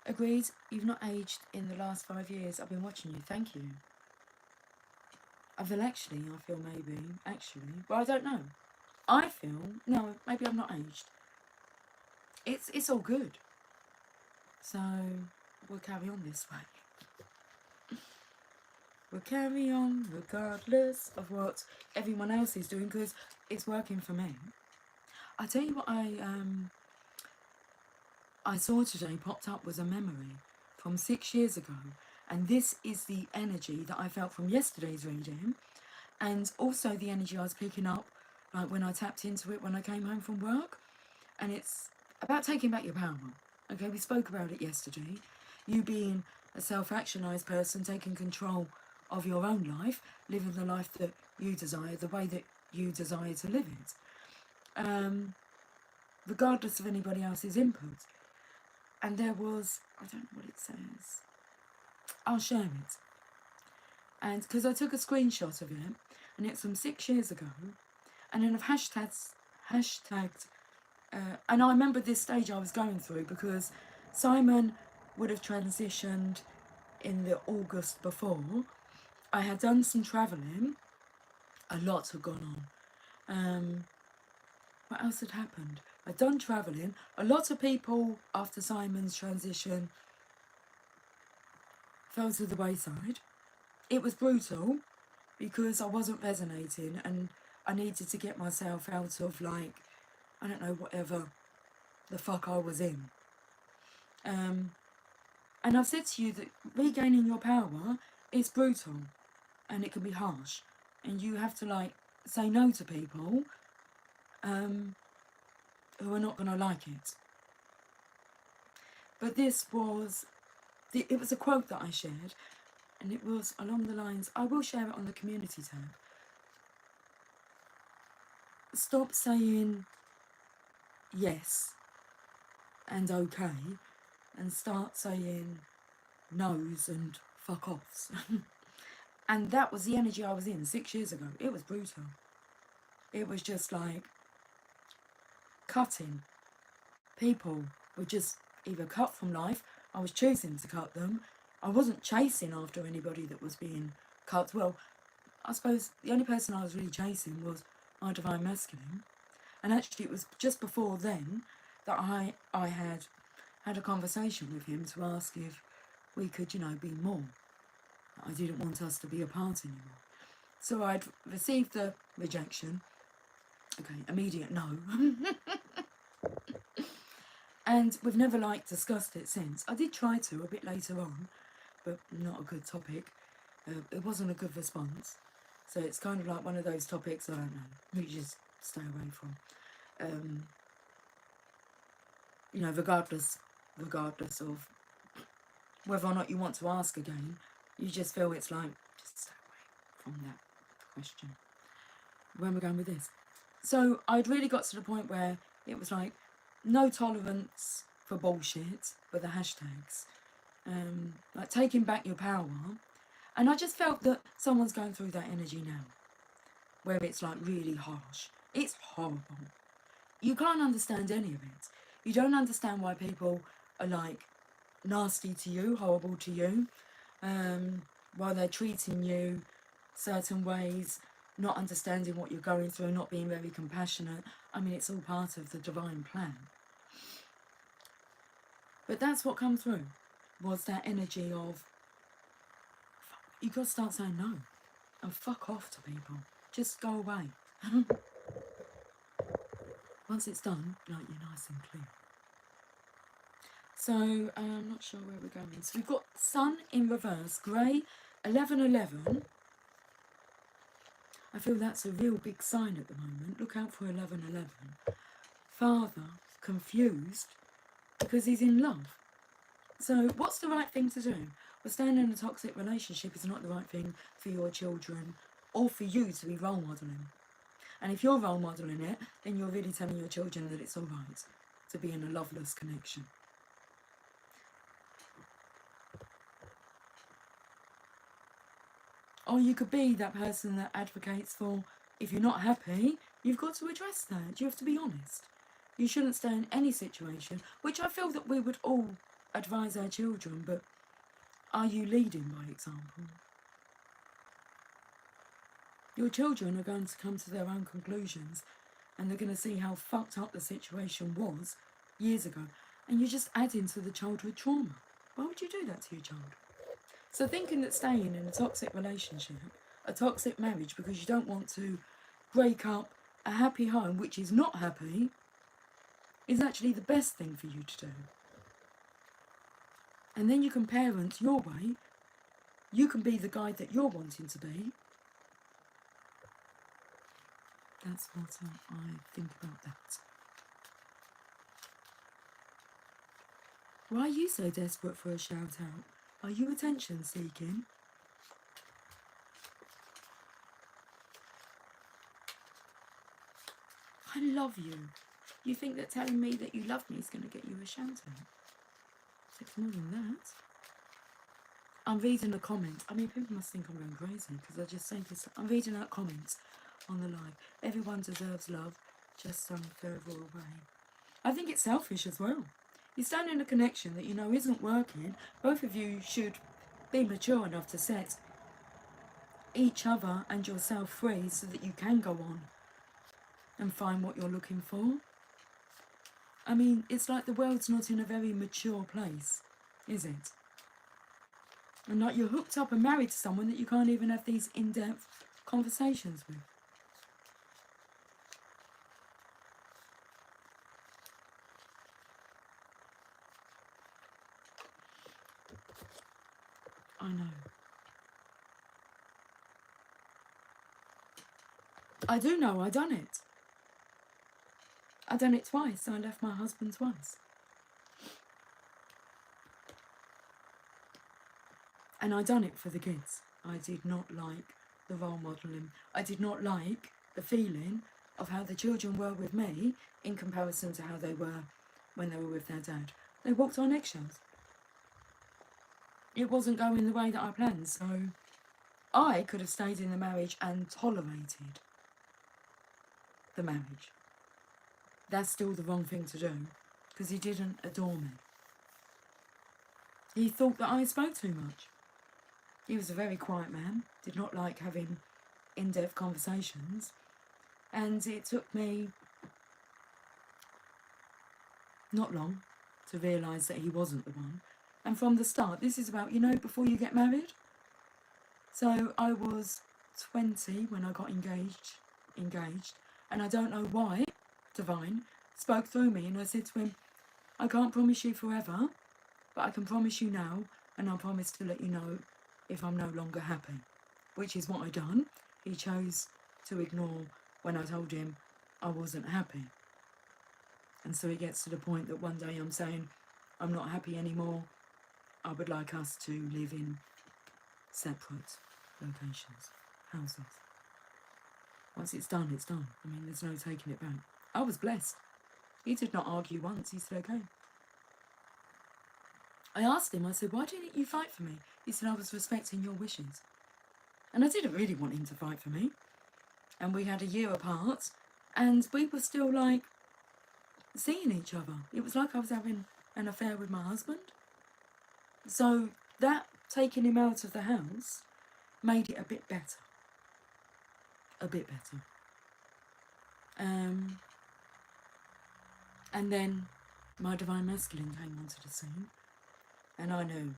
Agreed, you've not aged in the last 5 years. I've been watching you, thank you. I feel maybe, well, I don't know. I feel, no, maybe I've not aged. It's all good. So, we'll carry on this way. We'll carry on regardless of what everyone else is doing because it's working for me. I tell you what I saw today popped up was a memory from 6 years ago, and this is the energy that I felt from yesterday's reading, and also the energy I was picking up like when I tapped into it when I came home from work. And it's about taking back your power. Okay, we spoke about it yesterday. You being a self-actualized person, taking control of your own life, living the life that you desire, the way that you desire to live it, regardless of anybody else's input. And there was, I don't know what it says, I'll share it. And because I took a screenshot of it, and it's from 6 years ago, and then I've hashtagged, and I remember this stage I was going through because Simon would have transitioned in the August before. I had done some travelling, a lot had gone on. What else had happened? I'd done travelling, a lot of people after Simon's transition fell to the wayside. It was brutal because I wasn't resonating and I needed to get myself out of, like, I don't know, whatever the fuck I was in. And I've said to you that regaining your power is brutal and it can be harsh, and you have to, like, say no to people who are not going to like it. But this was, it was a quote that I shared, and it was along the lines, I will share it on the community tab. Stop saying yes and okay and start saying no's and fuck offs. And that was the energy I was in 6 years ago. It was brutal. It was just like cutting. People were just either cut from life, I was choosing to cut them. I wasn't chasing after anybody that was being cut. Well, I suppose the only person I was really chasing was my divine masculine. And actually it was just before then that I had a conversation with him to ask if we could, you know, be more. I didn't want us to be apart anymore. So I'd received the rejection. Okay, immediate no. And we've never, like, discussed it since. I did try to a bit later on, but not a good topic. It wasn't a good response. So it's kind of like one of those topics, I don't know, you just stay away from. You know, regardless of whether or not you want to ask again, you just feel it's like, just stay away from that question. Where am I going with this? So I'd really got to the point where it was like, no tolerance for bullshit with the hashtags. Like taking back your power. And I just felt that someone's going through that energy now, where it's like really harsh. It's horrible. You can't understand any of it. You don't understand why people are like nasty to you, horrible to you, while they're treating you certain ways, not understanding what you're going through, not being very compassionate. I mean, it's all part of the divine plan. But that's what come through, was that energy of, you got to start saying no and fuck off to people. Just go away. Once it's done, like, you're nice and clear. So, I'm not sure where we're going. So we've got Sun in reverse, grey, 1111, I feel that's a real big sign at the moment. Look out for 1111. Father confused because he's in love. So what's the right thing to do? Well, staying in a toxic relationship is not the right thing for your children or for you to be role modelling. And if you're role modelling it, then you're really telling your children that it's all right to be in a loveless connection. Or you could be that person that advocates for, if you're not happy, you've got to address that. You have to be honest. You shouldn't stay in any situation, which I feel that we would all advise our children, but are you leading by example? Your children are going to come to their own conclusions, and they're going to see how fucked up the situation was years ago, and you're just adding to the childhood trauma. Why would you do that to your child? So thinking that staying in a toxic relationship, a toxic marriage, because you don't want to break up a happy home, which is not happy, is actually the best thing for you to do. And then you can parent your way. You can be the guide that you're wanting to be. That's what I think about that. Why are you so desperate for a shout out? Are you attention seeking? I love you. You think that telling me that you love me is going to get you a shout out? It's more than that. I'm reading the comments. I mean, people must think I'm going crazy because I just say this. I'm reading out comments on the live. Everyone deserves love, just some further away. I think it's selfish as well. You stand in a connection that you know isn't working. Both of you should be mature enough to set each other and yourself free so that you can go on and find what you're looking for. I mean, it's like the world's not in a very mature place, is it? And like you're hooked up and married to someone that you can't even have these in-depth conversations with. I know. I do know I done it. I done it twice. I left my husband twice. And I done it for the kids. I did not like the role modelling. I did not like the feeling of how the children were with me in comparison to how they were when they were with their dad. They walked on eggshells. It wasn't going the way that I planned, so I could have stayed in the marriage and tolerated the marriage. That's still the wrong thing to do, because he didn't adore me. He thought that I spoke too much. He was a very quiet man, did not like having in-depth conversations, and it took me not long to realise that he wasn't the one. And from the start, this is about, before you get married. So I was 20 when I got engaged, and I don't know why Divine spoke through me, and I said to him, I can't promise you forever, but I can promise you now, and I'll promise to let you know if I'm no longer happy, which is what I done. He chose to ignore when I told him I wasn't happy. And so it gets to the point that one day I'm saying, I'm not happy anymore. I would like us to live in separate locations, houses. Once it's done, it's done. I mean, there's no taking it back. I was blessed. He did not argue once. He said, okay. I asked him, I said, why didn't you fight for me? He said, I was respecting your wishes. And I didn't really want him to fight for me. And we had a year apart, and we were still, seeing each other. It was like I was having an affair with my husband. So that taking him out of the house made it a bit better. A bit better. And then my divine masculine came onto the scene, and I knew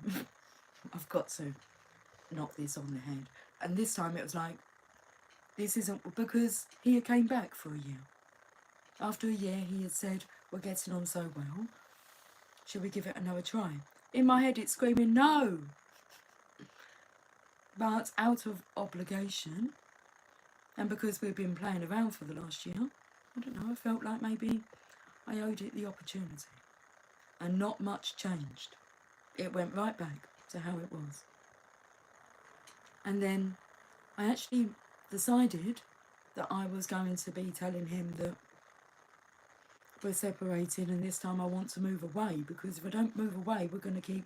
I've got to knock this on the head. And this time it was like, this isn't, because he had came back for a year. After a year he had said, we're getting on so well, shall we give it another try? In my head it's screaming, no! But out of obligation, and because we've been playing around for the last year, I don't know, I felt like maybe I owed it the opportunity. And not much changed. It went right back to how it was. And then I actually decided that I was going to be telling him that we're separated and this time I want to move away, because if I don't move away, we're going to keep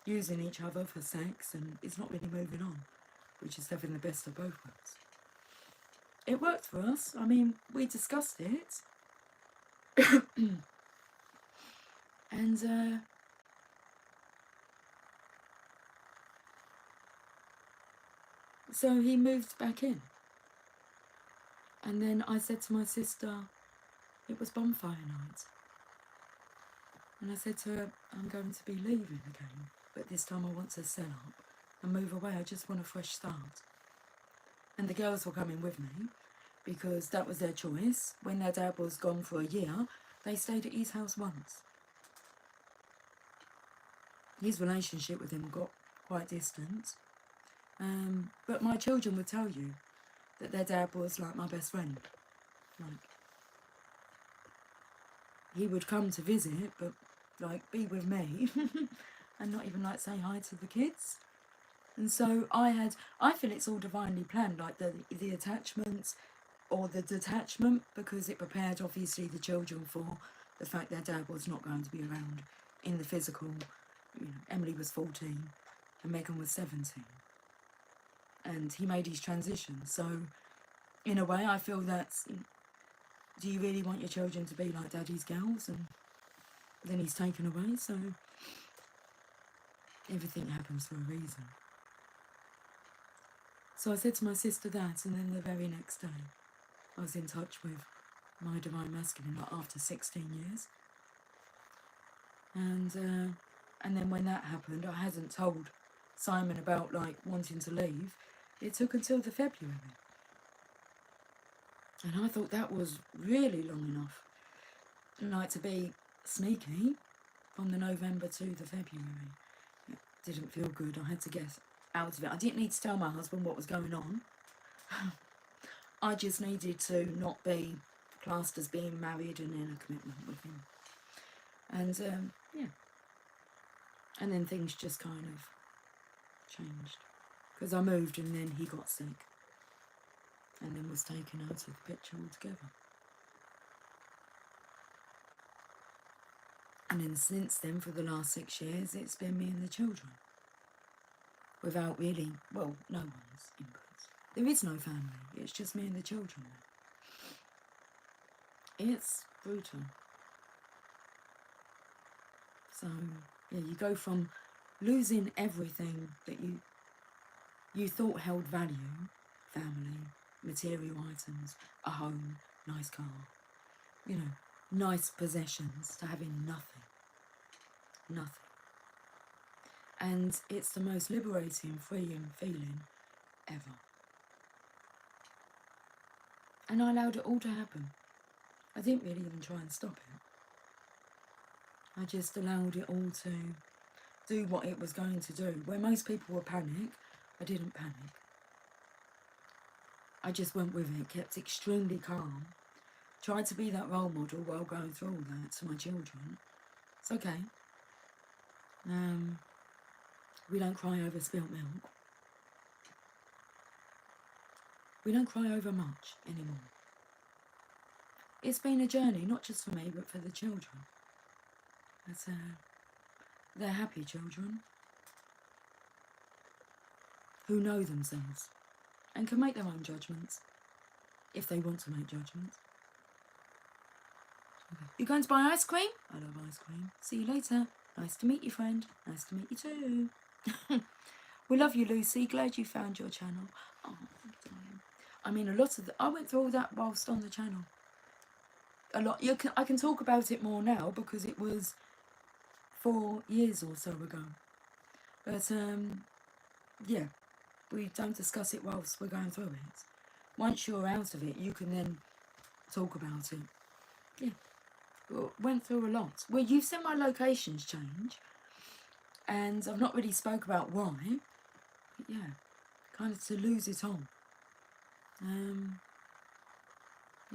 using each other for sex and it's not really moving on, which is having the best of both worlds. It worked for us. I mean, we discussed it. And so he moved back in. And then I said to my sister, it was bonfire night. And I said to her, I'm going to be leaving again, but this time I want to sell up and move away. I just want a fresh start. And the girls were coming with me because that was their choice. When their dad was gone for a year, they stayed at his house once. His relationship with him got quite distant. But my children would tell you that their dad was like my best friend. Like, he would come to visit, but like be with me and not even like say hi to the kids. And so I feel it's all divinely planned, like the attachments or the detachment, because it prepared obviously the children for the fact their dad was not going to be around in the physical. You know, Emily was 14 and Megan was 17. And he made his transition. So in a way I feel that's, do you really want your children to be like daddy's girls? And then he's taken away, so everything happens for a reason. So I said to my sister that, and then the very next day I was in touch with my divine masculine, like after 16 years. And then when that happened, I hadn't told Simon about like wanting to leave. It took until the February. And I thought that was really long enough, like to be sneaky from the November to the February. It didn't feel good. I had to get out of it. I didn't need to tell my husband what was going on. I just needed to not be classed as being married and in a commitment with him. And yeah. And then things just kind of changed. Because I moved and then he got sick. And then was taken out of the picture altogether. And then since then, for the last 6 years, it's been me and the children. Without really, well, no one's input. There is no family, it's just me and the children. It's brutal. So, yeah, you go from losing everything that you thought held value, family, material items, a home, nice car, you know, nice possessions, to having nothing. Nothing. And it's the most liberating, freeing feeling ever. And I allowed it all to happen. I didn't really even try and stop it. I just allowed it all to do what it was going to do. Where most people would panic, I didn't panic. I just went with it, kept extremely calm, tried to be that role model while going through all that to my children. It's okay. We don't cry over spilt milk. We don't cry over much anymore. It's been a journey, not just for me, but for the children. They're happy children who know themselves and can make their own judgments if they want to make judgments. Okay. You're going to buy ice cream? I love ice cream. See you later. Nice to meet you, friend. Nice to meet you too. We love you, Lucy. Glad you found your channel. Oh, darling. I mean, a lot of I went through all that whilst on the channel. A lot. I can talk about it more now because it was 4 years or so ago. But yeah, we don't discuss it whilst we're going through it. Once you're out of it, you can then talk about it. Yeah, went through a lot. Well, you've seen my locations change, and I've not really spoke about why. yeah, kind of to lose it all.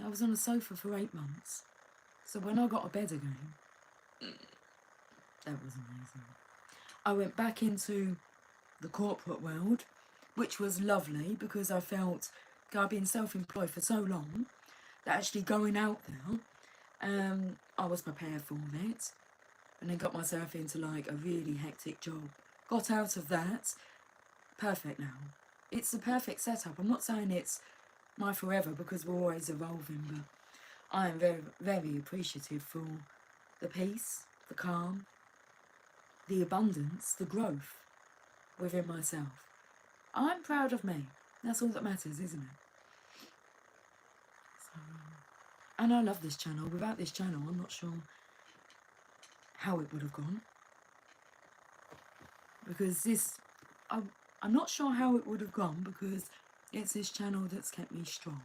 I was on a sofa for 8 months. So when I got a bed again, that was amazing. I went back into the corporate world, which was lovely because I felt I'd been self-employed for so long that actually going out there, I was prepared for it, and then got myself into like a really hectic job. Got out of that, perfect now. It's the perfect setup. I'm not saying it's my forever because we're always evolving, but I am very, very appreciative for the peace, the calm, the abundance, the growth within myself. I'm proud of me. That's all that matters, isn't it? So, and I love this channel. Without this channel, I'm not sure how it would have gone. Because I'm not sure how it would have gone because it's this channel that's kept me strong.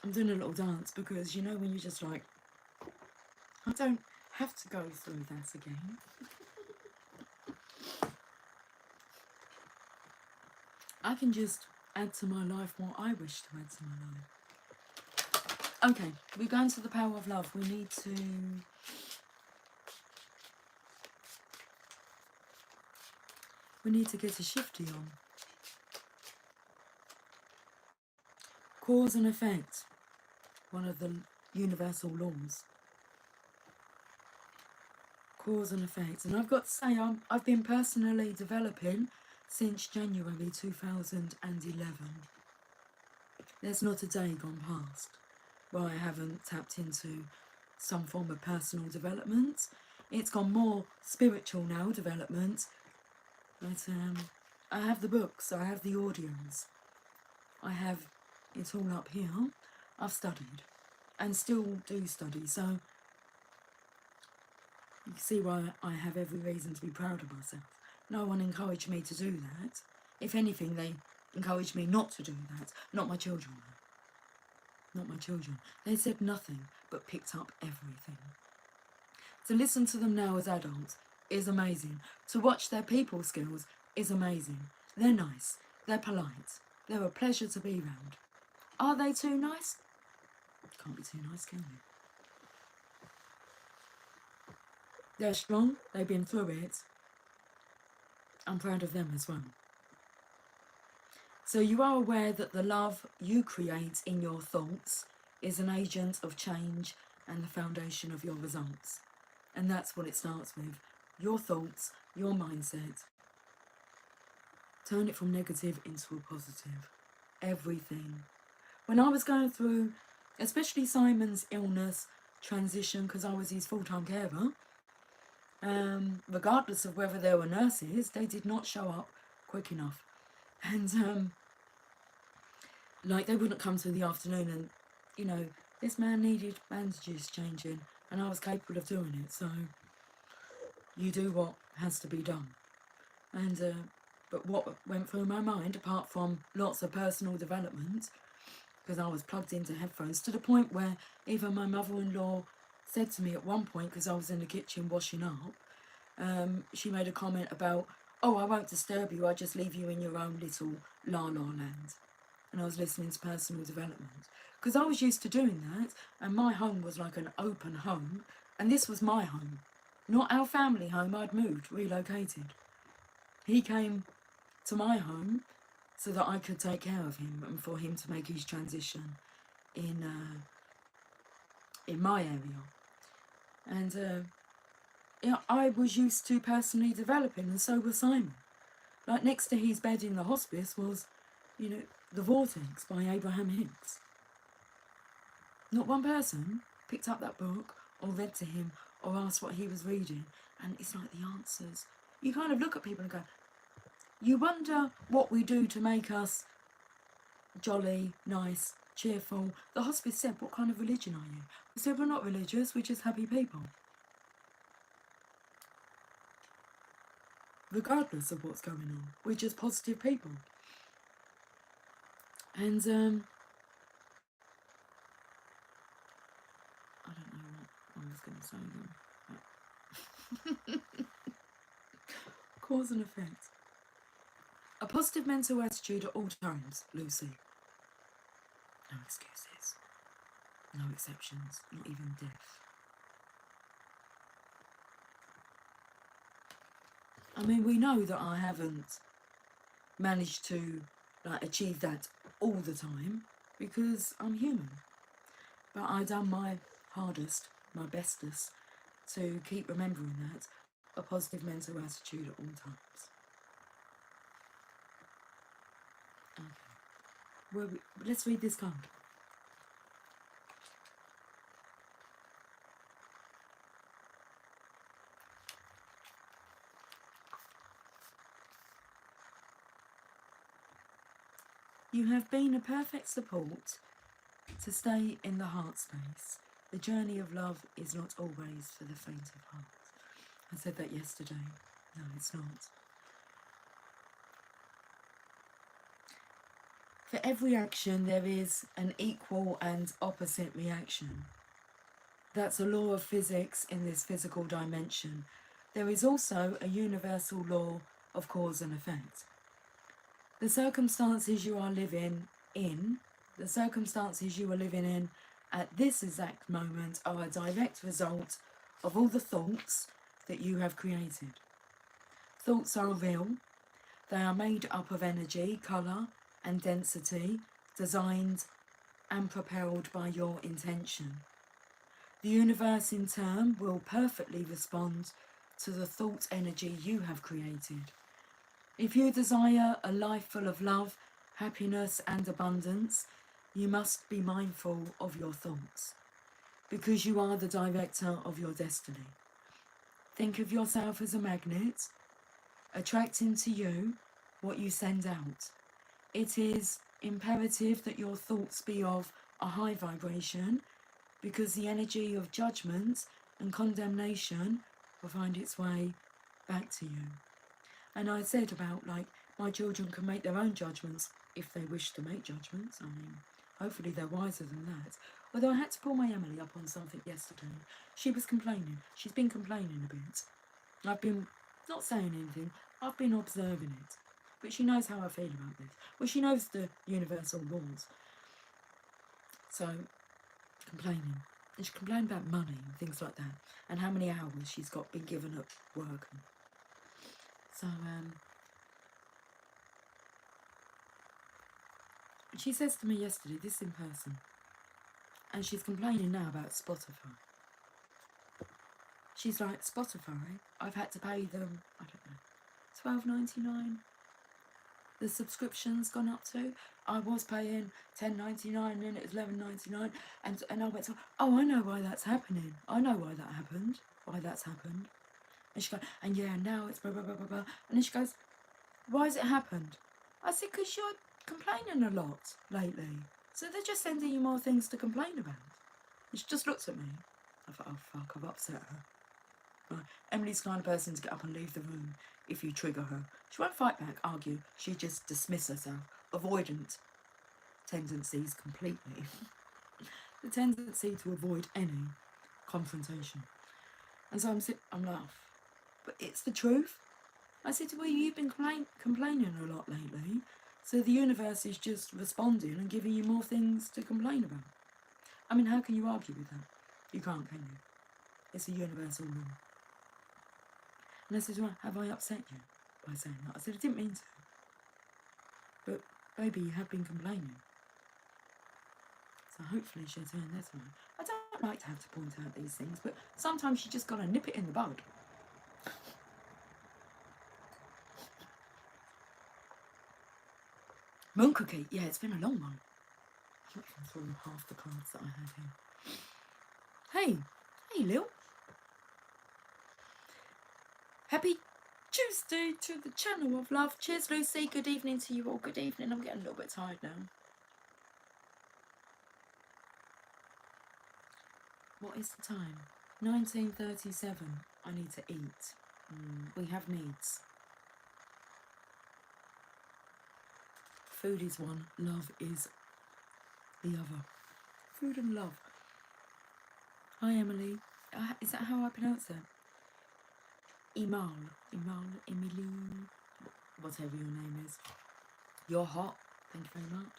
I'm doing a little dance because, you know, when you're just like, I don't have to go through that again. I can just add to my life what I wish to add to my life. Okay, we're going to the power of love. We need to get a shifty on. Cause and effect, one of the universal laws. Cause and effect. And I've got to say, I've been personally developing since January 2011. There's not a day gone past where I haven't tapped into some form of personal development. It's gone more spiritual now, development. But I have the books, I have the audios, I have it all up here. I've studied and still do study, so you can see why I have every reason to be proud of myself. No one encouraged me to do that. If anything, they encouraged me not to do that. Not my children. Not my children. They said nothing, but picked up everything. To listen to them now as adults is amazing. To watch their people skills is amazing. They're nice. They're polite. They're a pleasure to be around. Are they too nice? Can't be too nice, can they? They're strong. They've been through it. I'm proud of them as well. So you are aware that the love you create in your thoughts is an agent of change and the foundation of your results. And that's what it starts with. Your thoughts, your mindset. Turn it from negative into a positive. Everything. When I was going through, especially Simon's illness transition, because I was his full-time carer, regardless of whether there were nurses, they did not show up quick enough. And like they wouldn't come to the afternoon and, you know, this man needed bandages changing and I was capable of doing it. So you do what has to be done. And but what went through my mind, apart from lots of personal development, because I was plugged into headphones to the point where even my mother-in-law said to me at one point, because I was in the kitchen washing up, she made a comment about, oh, I won't disturb you, I'll just leave you in your own little la-la land. And I was listening to personal development. Because I was used to doing that, and my home was like an open home, and this was my home. Not our family home, I'd moved, relocated. He came to my home so that I could take care of him and for him to make his transition in my area. And yeah, I was used to personally developing, and so was Simon. Like next to his bed in the hospice was, you know, The Vortex by Abraham Hicks. Not one person picked up that book or read to him or asked what he was reading, and it's like the answers. You kind of look at people and go, you wonder what we do to make us jolly, nice, cheerful. The hospice said, what kind of religion are you? We said, we're not religious, we're just happy people. Regardless of what's going on, we're just positive people. And I don't know what I was going to say then. Cause and effect. A positive mental attitude at all times, Lucy. No excuses. No exceptions, not even death. I mean, we know that I haven't managed to achieve that all the time because I'm human. But I've done my hardest, my bestest to keep remembering that. A positive mental attitude at all times. Okay. Well, let's read this card. You have been a perfect support to stay in the heart space. The journey of love is not always for the faint of heart. I said that yesterday. No, it's not. For every action, there is an equal and opposite reaction. That's a law of physics in this physical dimension. There is also a universal law of cause and effect. The circumstances you are living in, at this exact moment are a direct result of all the thoughts that you have created. Thoughts are real. They are made up of energy, colour and density, designed and propelled by your intention. The universe in turn will perfectly respond to the thought energy you have created. If you desire a life full of love, happiness and abundance, you must be mindful of your thoughts, because you are the director of your destiny. Think of yourself as a magnet, attracting to you what you send out. It is imperative that your thoughts be of a high vibration, because the energy of judgment and condemnation will find its way back to you. And I said about, my children can make their own judgments if they wish to make judgments. I mean, hopefully they're wiser than that. Although I had to pull my Emily up on something yesterday. She was complaining. She's been complaining a bit. I've been not saying anything. I've been observing it. But she knows how I feel about this. Well, she knows the universal laws. So, complaining. And she complained about money and things like that. And how many hours she's been given at work. So, she says to me yesterday, this in person, and she's complaining now about Spotify. She's like, Spotify, I've had to pay them, I don't know, $12.99. The subscription's gone up to. I was paying $10.99 and then it was $11.99, and I went to, oh, I know why that's happening. I know why that's happened. And she goes, and yeah, now it's blah, blah, blah, blah, blah. And then she goes, why has it happened? I said, because you're complaining a lot lately. So they're just sending you more things to complain about. And she just looked at me. I thought, oh fuck, I've upset her. Right. Emily's the kind of person to get up and leave the room if you trigger her. She won't fight back, argue. She'll just dismiss herself. Avoidant tendencies completely. The tendency to avoid any confrontation. And so I'm like, but it's the truth. I said to her, you've been complaining a lot lately, so the universe is just responding and giving you more things to complain about. I mean, how can you argue with that? You can't, can you? It's a universal law. And I said to her, have I upset you by saying that? I said, I didn't mean to. But, baby, you have been complaining. So hopefully she'll turn this one. I don't like to have to point out these things, but sometimes you just got to nip it in the bud. Moon cookie. Yeah, it's been a long one. I'm looking through half the cards that I have here. Hey, Lil. Happy Tuesday to the channel of love. Cheers, Lucy. Good evening to you all. Good evening. I'm getting a little bit tired now. What is the time? 19:37. I need to eat. We have needs. Food is one, love is the other. Food and love. Hi, Emily. Is that how I pronounce it? Emily, whatever your name is. You're hot. Thank you very much.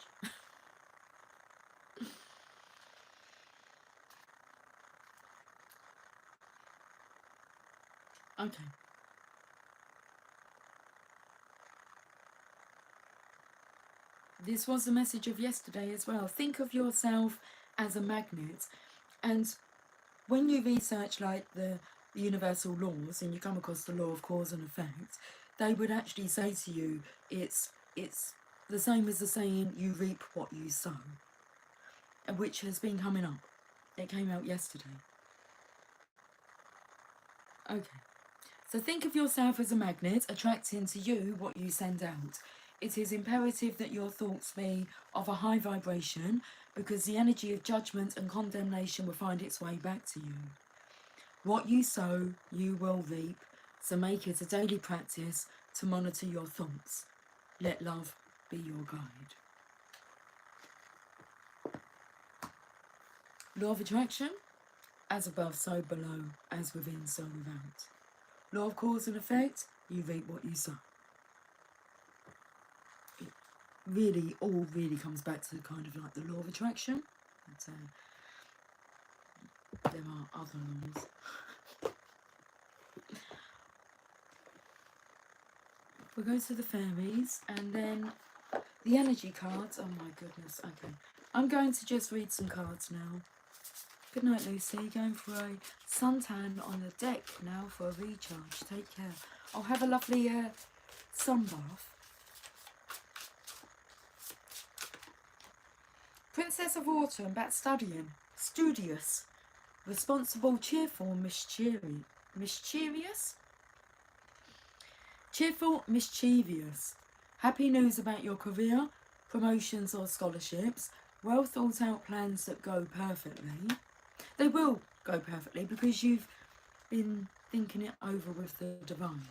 Okay. This was the message of yesterday as well. Think of yourself as a magnet, and when you research like the universal laws and you come across the law of cause and effect, they would actually say to you, it's the same as the saying, you reap what you sow, which has been coming up. It came out yesterday. Okay. So think of yourself as a magnet, attracting to you what you send out. It is imperative that your thoughts be of a high vibration, because the energy of judgment and condemnation will find its way back to you. What you sow, you will reap, so make it a daily practice to monitor your thoughts. Let love be your guide. Law of attraction, as above, so below, as within, so without. Law of cause and effect, you reap what you sow. It really all really comes back to kind of like the law of attraction. But, there are other laws. We'll go to the fairies and then the energy cards. Oh my goodness, okay. I'm going to just read some cards now. Good night, Lucy. Going for a suntan on the deck now for a recharge. Take care. I'll have a lovely sun bath. Princess of Autumn, about studying. Studious. Responsible, cheerful, mischievous? Cheerful, mischievous. Happy news about your career, promotions or scholarships. Well thought out plans that go perfectly. They will go perfectly because you've been thinking it over with the divine.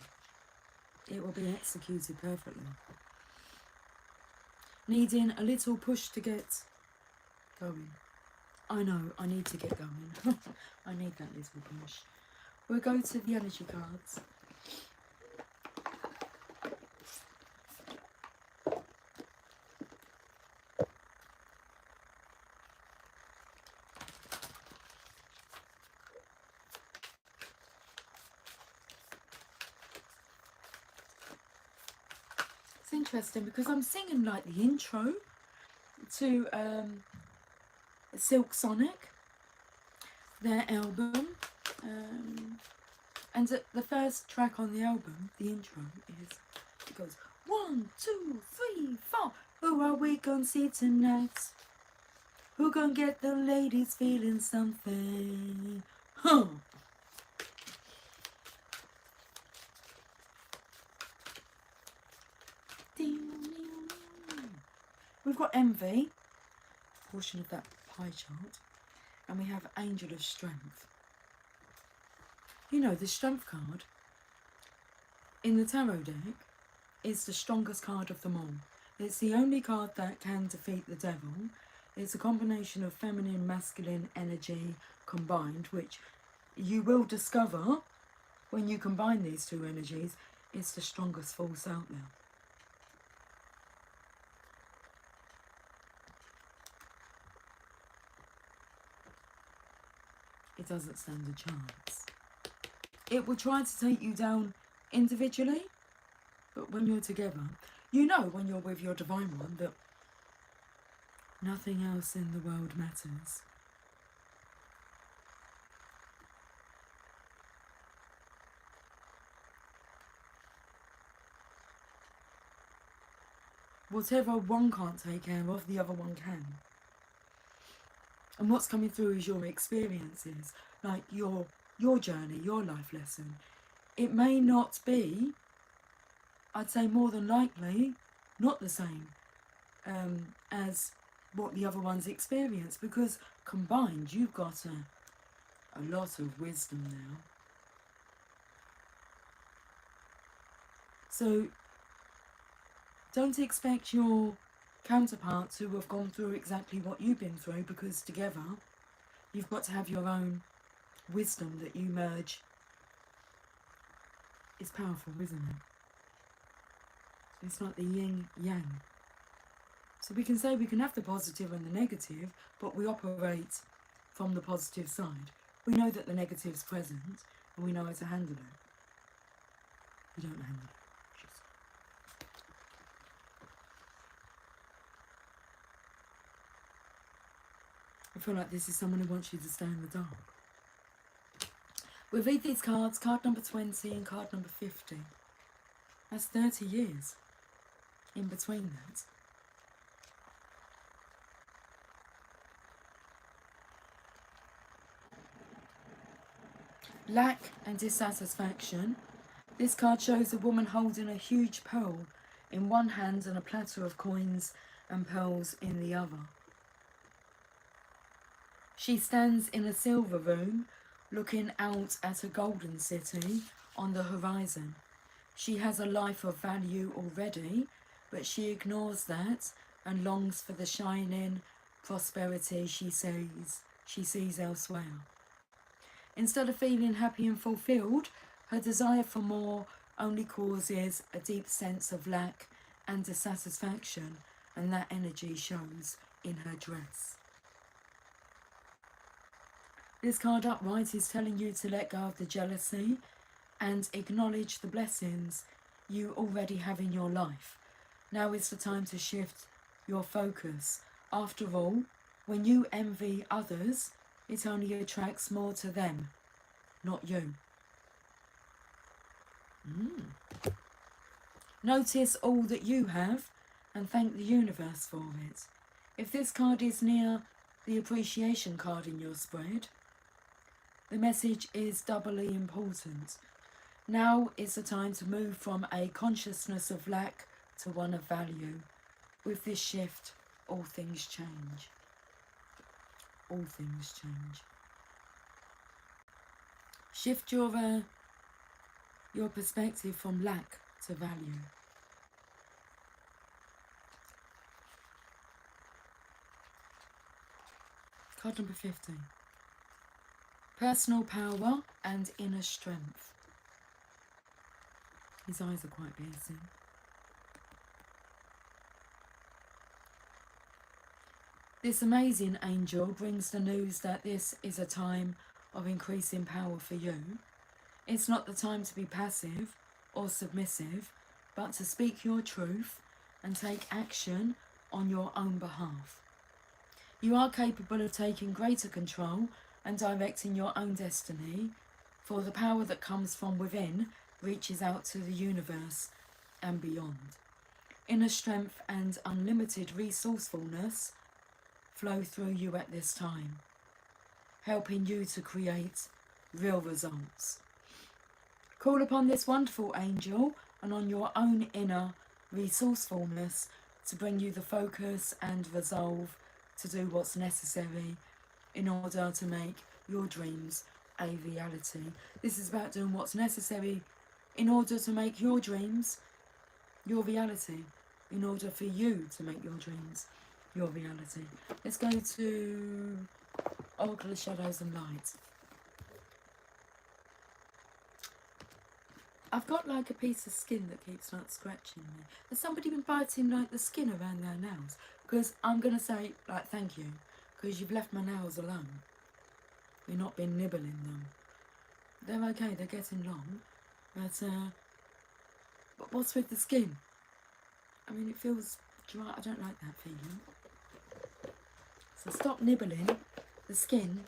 It will be executed perfectly. Needing a little push to get going. I know, I need to get going. I need that little push. We'll go to the energy cards. It's interesting because I'm singing like the intro to Silk Sonic, their album, and the first track on the album, the intro, it goes 1, 2, 3, 4. Who are we gonna see tonight? Who gonna get the ladies feeling something? Huh. We've got envy, portion of that pie chart, and we have Angel of Strength. You know, the Strength card in the tarot deck is the strongest card of them all. It's the only card that can defeat the devil. It's a combination of feminine, masculine energy combined, which you will discover when you combine these two energies, it's the strongest force out there. It doesn't stand a chance. It will try to take you down individually, but when you're together, you know when you're with your divine one that nothing else in the world matters. Whatever one can't take care of, the other one can. And what's coming through is your experiences, like your journey, your life lesson. It may not be, I'd say more than likely, not the same as what the other one's experienced, because combined you've got a lot of wisdom now. So don't expect your counterpart to have gone through exactly what you've been through, because together you've got to have your own wisdom that you merge It's powerful, isn't it? It's like the yin yang. So we can say we can have the positive and the negative, but we operate from the positive side. We know that the negative's present, and we know how to handle it. We don't handle it. I feel like this is someone who wants you to stay in the dark. We read these cards, card number 20 and card number 50. That's 30 years in between that. Lack and dissatisfaction. This card shows a woman holding a huge pearl in one hand and a platter of coins and pearls in the other. She stands in a silver room looking out at a golden city on the horizon. She has a life of value already, but she ignores that and longs for the shining prosperity she sees elsewhere. Instead of feeling happy and fulfilled, her desire for more only causes a deep sense of lack and dissatisfaction, and that energy shows in her dress. This card upright is telling you to let go of the jealousy and acknowledge the blessings you already have in your life. Now is the time to shift your focus. After all, when you envy others, it only attracts more to them, not you. Notice all that you have and thank the universe for it. If this card is near the appreciation card in your spread, the message is doubly important. Now is the time to move from a consciousness of lack to one of value. With this shift, all things change. All things change. Shift your perspective from lack to value. Card number 50. Personal power and inner strength. His eyes are quite piercing. This amazing angel brings the news that this is a time of increasing power for you. It's not the time to be passive or submissive, but to speak your truth and take action on your own behalf. You are capable of taking greater control and directing your own destiny, for the power that comes from within reaches out to the universe and beyond. Inner strength and unlimited resourcefulness flow through you at this time, helping you to create real results. Call upon this wonderful angel and on your own inner resourcefulness to bring you the focus and resolve to do what's necessary in order to make your dreams a reality. This is about doing what's necessary in order to make your dreams your reality, in order for you to make your dreams your reality. Let's go to Oracle of Shadows and Light. I've got like a piece of skin that keeps like scratching me. Has somebody been biting like the skin around their nails? Because I'm going to say like thank you, because you've left my nails alone. You've not been nibbling them. They're okay, they're getting long. But what's with the skin? I mean, it feels dry. I don't like that feeling. So stop nibbling the skin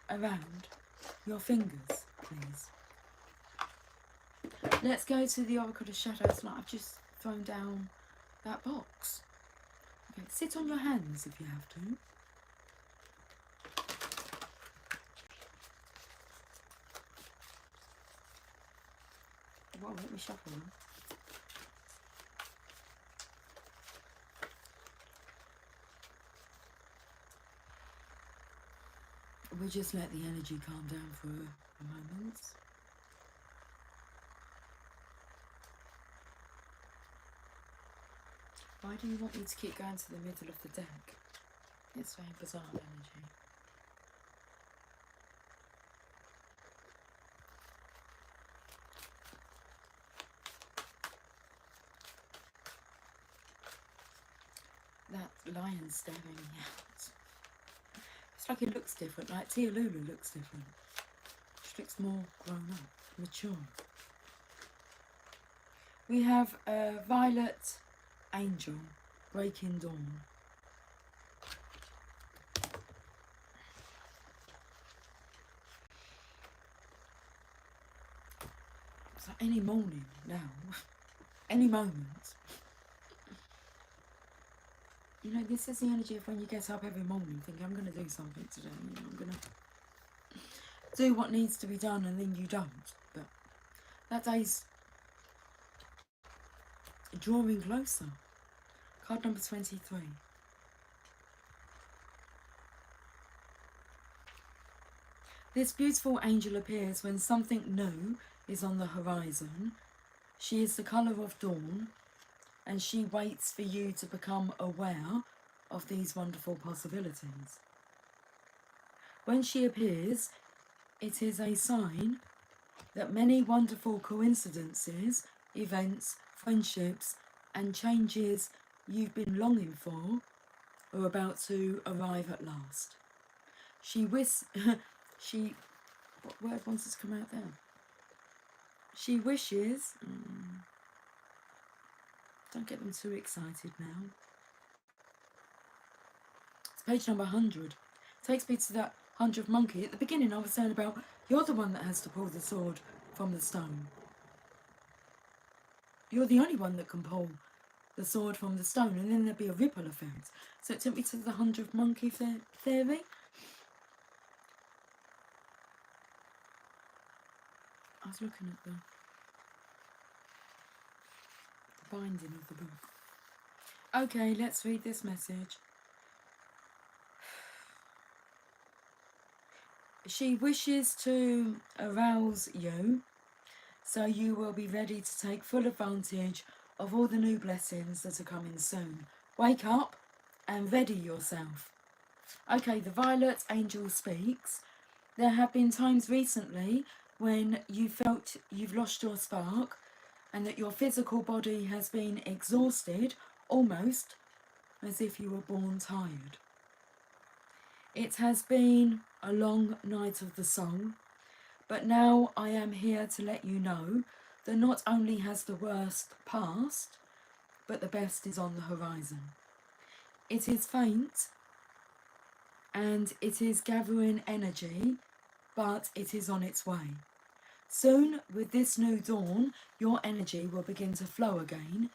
around your fingers, please. Let's go to the Oracle of Shadows. Like I've just thrown down that box. Okay, sit on your hands if you have to. Well, let me shuffle them. We'll just let the energy calm down for a moment. Why do you want me to keep going to the middle of the deck? It's very bizarre energy. that lion staring me out. It's like it looks different, like Tia Lulu looks different. She looks more grown up, mature. We have a Violet Angel, Breaking Dawn. It's like any morning now, any moment. You know, this is the energy of when you get up every morning thinking, I'm going to do something today, you know, I'm going to do what needs to be done, and then you don't. But that day's drawing closer. Card number 23. This beautiful angel appears when something new is on the horizon. She is the colour of dawn, and she waits for you to become aware of these wonderful possibilities. When she appears, it is a sign that many wonderful coincidences, events, friendships, and changes you've been longing for are about to arrive at last. What word wants to come out there? She wishes, don't get them too excited now. It's page number 100. Takes me to that 100th monkey. At the beginning I was saying about, you're the one that has to pull the sword from the stone. You're the only one that can pull the sword from the stone, and then there'd be a ripple effect. So it took me to the 100th monkey theory. I was looking at the binding of the book. Okay, let's read this message. She wishes to arouse you, so you will be ready to take full advantage of all the new blessings that are coming soon. Wake up and ready yourself. Okay, the Violet Angel speaks. There have been times recently when you felt you've lost your spark and that your physical body has been exhausted, almost as if you were born tired. It has been a long night of the soul, but now I am here to let you know that not only has the worst passed, but the best is on the horizon. It is faint and it is gathering energy, but it is on its way. Soon, with this new dawn, your energy will begin to flow again,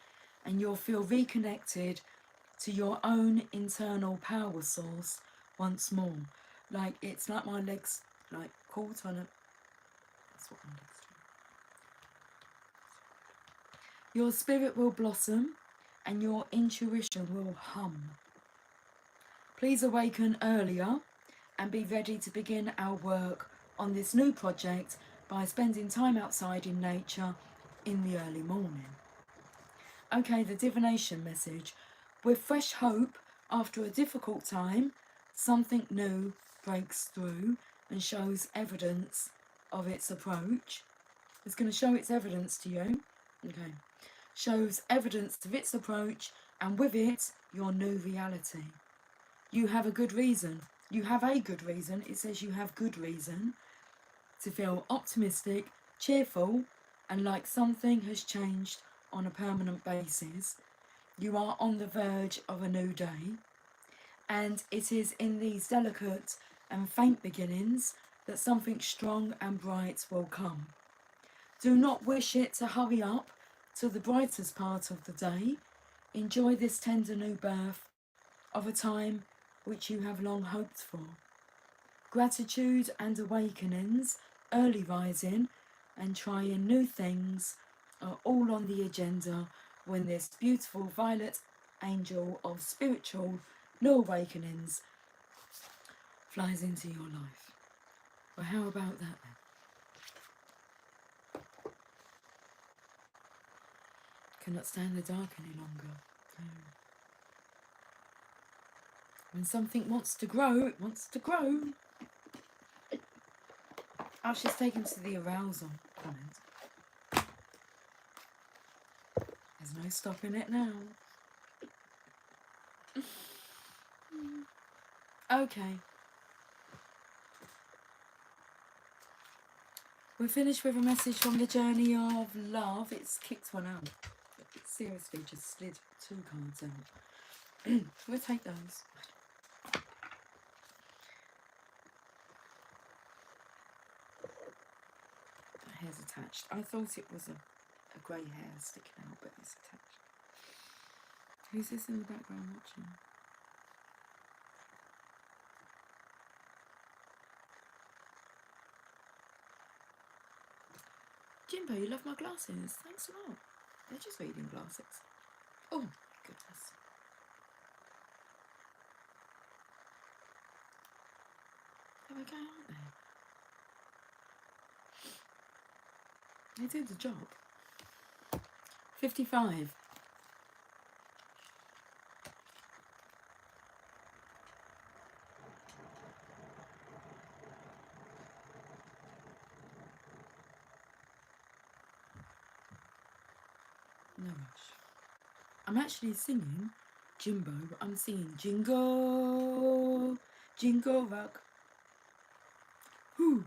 and you'll feel reconnected to your own internal power source once more. Like, it's like my legs, like, caught on a... That's what my legs do. Your spirit will blossom, and your intuition will hum. Please awaken earlier, and be ready to begin our work on this new project by spending time outside in nature in the early morning. Okay, the divination message. With fresh hope, after a difficult time, something new breaks through and shows evidence of its approach. It's going to show its evidence to you. Okay. Shows evidence of its approach, and with it, your new reality. You have a good reason. You have a good reason. It says you have good reason to feel optimistic, cheerful, and like something has changed on a permanent basis. You are on the verge of a new day, and it is in these delicate and faint beginnings that something strong and bright will come. Do not wish it to hurry up to the brightest part of the day. Enjoy this tender new birth of a time which you have long hoped for. Gratitude and awakenings, early rising, and trying new things are all on the agenda when this beautiful Violet Angel of spiritual new awakenings flies into your life. Well, how about that then? Cannot stand the dark any longer. When something wants to grow, it wants to grow. Oh, she's taken to the arousal comment. There's no stopping it now. Okay. We're finished with a message from the journey of love. It's kicked one out. It seriously just slid 2 cards out. We'll take those. The hair's attached. I thought it was a grey hair sticking out, but it's attached. Who's this in the background watching? Jimbo, you love my glasses. Thanks a lot. They're just reading glasses. Oh, goodness. They're okay, aren't they? They do the job. 55. No rush. I'm actually singing Jimbo, but I'm singing Jingle, Jingle Rock. Whoo.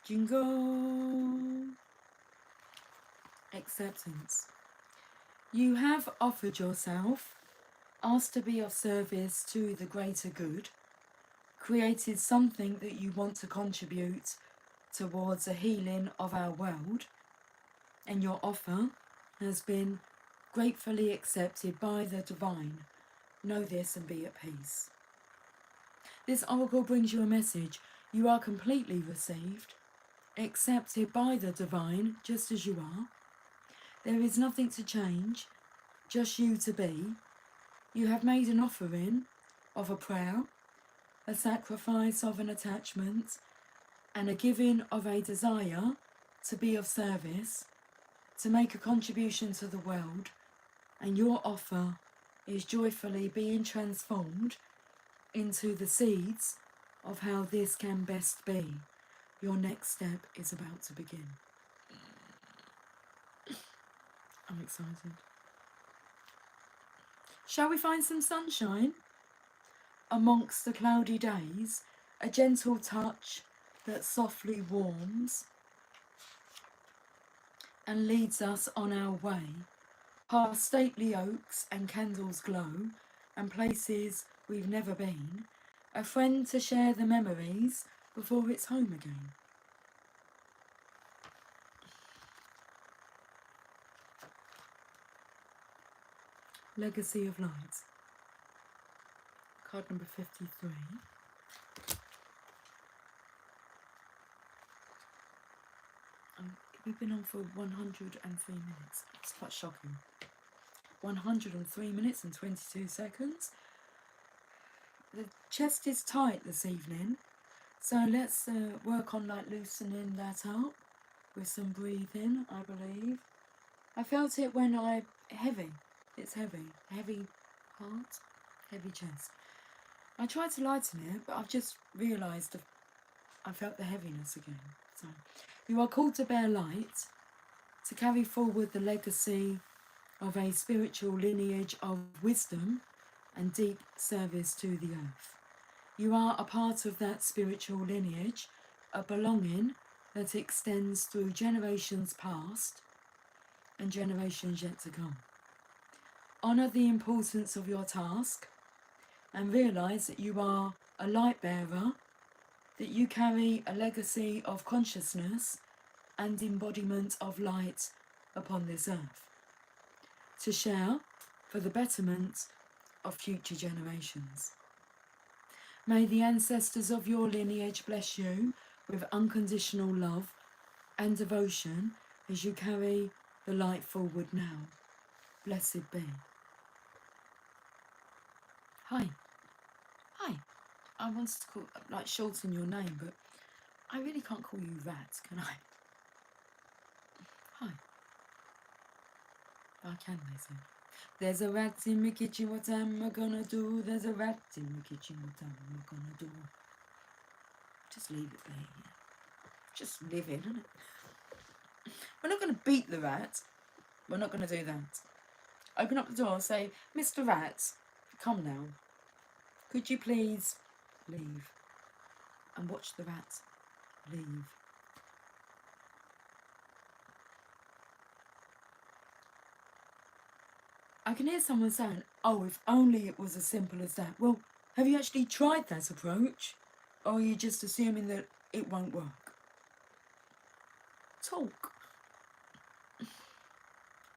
Jingle. Acceptance. You have offered yourself, asked to be of service to the greater good, created something that you want to contribute towards a healing of our world, and your offer has been gratefully accepted by the divine. Know this and be at peace. This oracle brings you a message. You are completely received, accepted by the divine just as you are. There is nothing to change, just you to be. You have made an offering of a prayer, a sacrifice of an attachment, and a giving of a desire to be of service, to make a contribution to the world, and your offer is joyfully being transformed into the seeds of how this can best be. Your next step is about to begin. I'm excited. Shall we find some sunshine amongst the cloudy days? A gentle touch that softly warms and leads us on our way, past stately oaks and candles glow, and places we've never been, a friend to share the memories before it's home again. Legacy of Light. Card number 53. We've been on for 103 minutes. It's quite shocking. 103 minutes and 22 seconds. The chest is tight this evening, so let's work on like loosening that up with some breathing, I believe. I felt it when heavy. It's heavy. Heavy heart, heavy chest. I tried to lighten it, but I've just realised I felt the heaviness again. So, you are called to bear light, to carry forward the legacy of a spiritual lineage of wisdom and deep service to the earth. You are a part of that spiritual lineage, a belonging that extends through generations past and generations yet to come. Honour the importance of your task and realise that you are a light bearer, that you carry a legacy of consciousness and embodiment of light upon this earth, to share for the betterment of future generations. May the ancestors of your lineage bless you with unconditional love and devotion as you carry the light forward now. Blessed be. Hi. Hi. I wanted to call, shorten your name, but I really can't call you Rat, can I? Hi. I can, they say. There's a rat in my kitchen, what am I gonna do? There's a rat in my kitchen, what am I gonna do? Just leave it be. Yeah. Just live in, isn't it? We're not gonna beat the rat. We're not gonna do that. open up the door and say, Mr. Rat, come now. Could you please leave? And watch the rat leave. I can hear someone saying, oh, if only it was as simple as that. Well, have you actually tried that approach? Or are you just assuming that it won't work? Talk.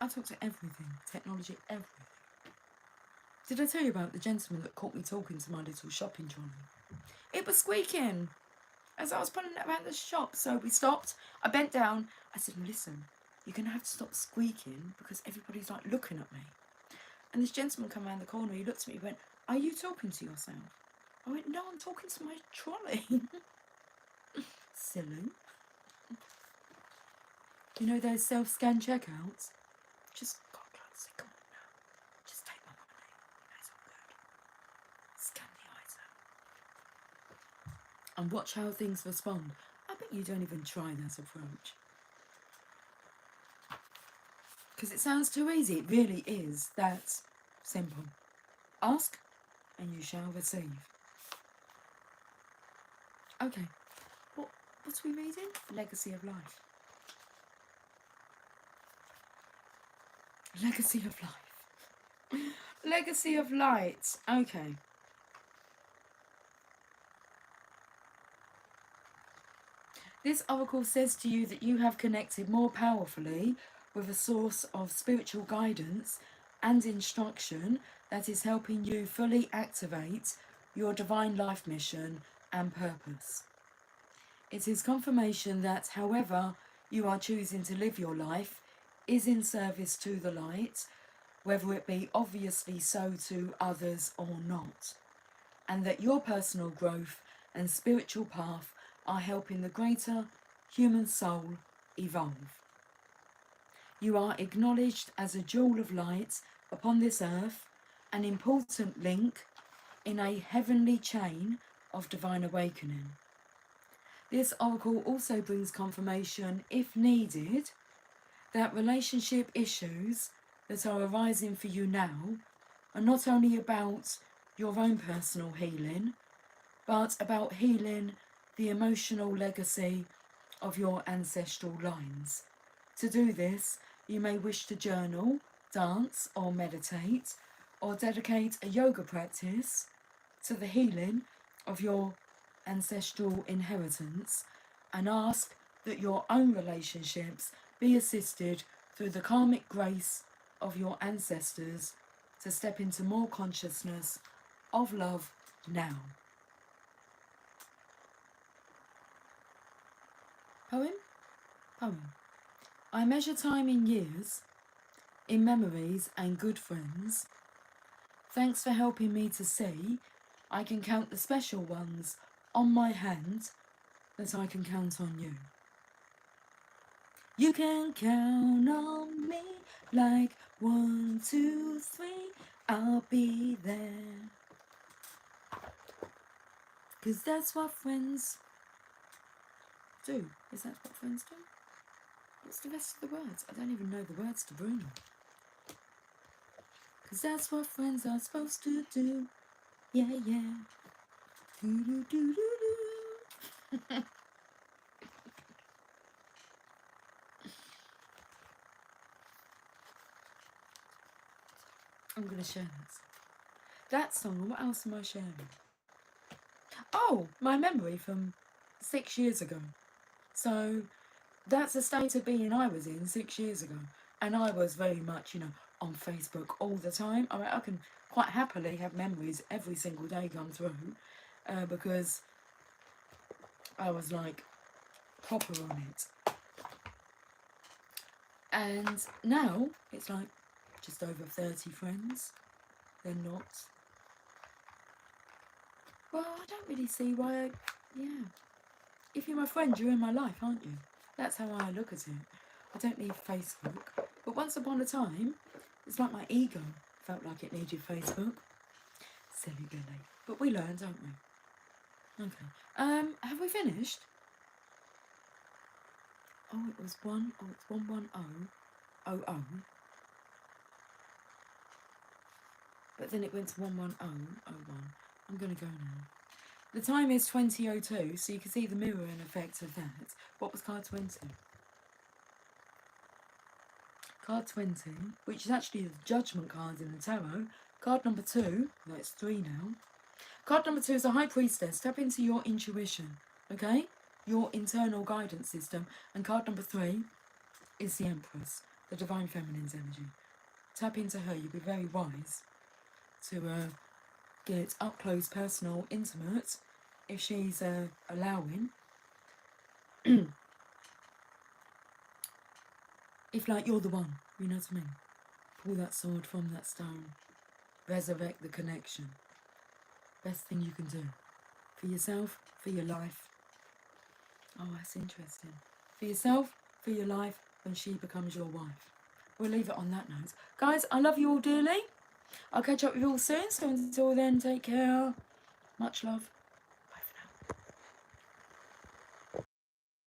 I talk to everything, technology, everything. Did I tell you about the gentleman that caught me talking to my little shopping trolley? It was squeaking as I was pulling it around the shop. So we stopped. I bent down. I said, listen, you're going to have to stop squeaking because everybody's like looking at me. And this gentleman came around the corner. He looked at me and went, are you talking to yourself? I went, no, I'm talking to my trolley. Silly. You know those self-scan checkouts? Just, God, say, come on now. Just take my money. It's all good. Scan the item. And watch how things respond. I bet you don't even try that approach. Because it sounds too easy. It really is that simple. Ask and you shall receive. Okay. What are we reading? Legacy of Life. Legacy of Life. Legacy of Light. Okay. This oracle says to you that you have connected more powerfully with a source of spiritual guidance and instruction that is helping you fully activate your divine life mission and purpose. It is confirmation that however you are choosing to live your life is in service to the light, whether it be obviously so to others or not, and that your personal growth and spiritual path are helping the greater human soul evolve. You are acknowledged as a jewel of light upon this earth, an important link in a heavenly chain of divine awakening. This oracle also brings confirmation, if needed, that relationship issues that are arising for you now are not only about your own personal healing, but about healing the emotional legacy of your ancestral lines. To do this, you may wish to journal, dance or meditate, or dedicate a yoga practice to the healing of your ancestral inheritance and ask that your own relationships be assisted through the karmic grace of your ancestors to step into more consciousness of love now. Poem? Poem. I measure time in years, in memories and good friends. Thanks for helping me to see I can count the special ones on my hand that I can count on you. You can count on me like 1, 2, 3, I'll be there. 'Cause that's what friends do. Is that what friends do? What's the rest of the words? I don't even know the words to bring. 'Cause that's what friends are supposed to do. Yeah, yeah. Do, do, do, do, do. I'm going to share this. That song, what else am I sharing? Oh, my memory from 6 years ago. So that's the state of being I was in 6 years ago. And I was very much, on Facebook all the time. I mean, I can quite happily have memories every single day come through because I was like proper on it. And now it's like just over 30 friends. They're not. Well, I don't really see why. If you're my friend, you're in my life, aren't you? That's how I look at it. I don't need Facebook. But once upon a time, it's like my ego felt like it needed Facebook. Silly Billy. But we learn, don't we? Okay. Have we finished? Oh, it was 11000. but then it went to 11001. I'm going to go now. The time is 20:02, so you can see the mirroring effect of that. What was card 20? Card 20, which is actually the Judgment card in the tarot. Card number 2, that's 3 now. Card number 2 is a High Priestess. Tap into your intuition, okay? Your internal guidance system. And card number 3 is the Empress, the Divine Feminine's energy. Tap into her. You'll be very wise to get up close, personal, intimate, if she's allowing. If, like, you're the one, you know what I mean? Pull that sword from that stone. Resurrect the connection. Best thing you can do. For yourself, for your life. Oh, that's interesting. For yourself, for your life, when she becomes your wife. We'll leave it on that note. Guys, I love you all dearly. I'll catch up with you all soon. So until then, take care. Much love.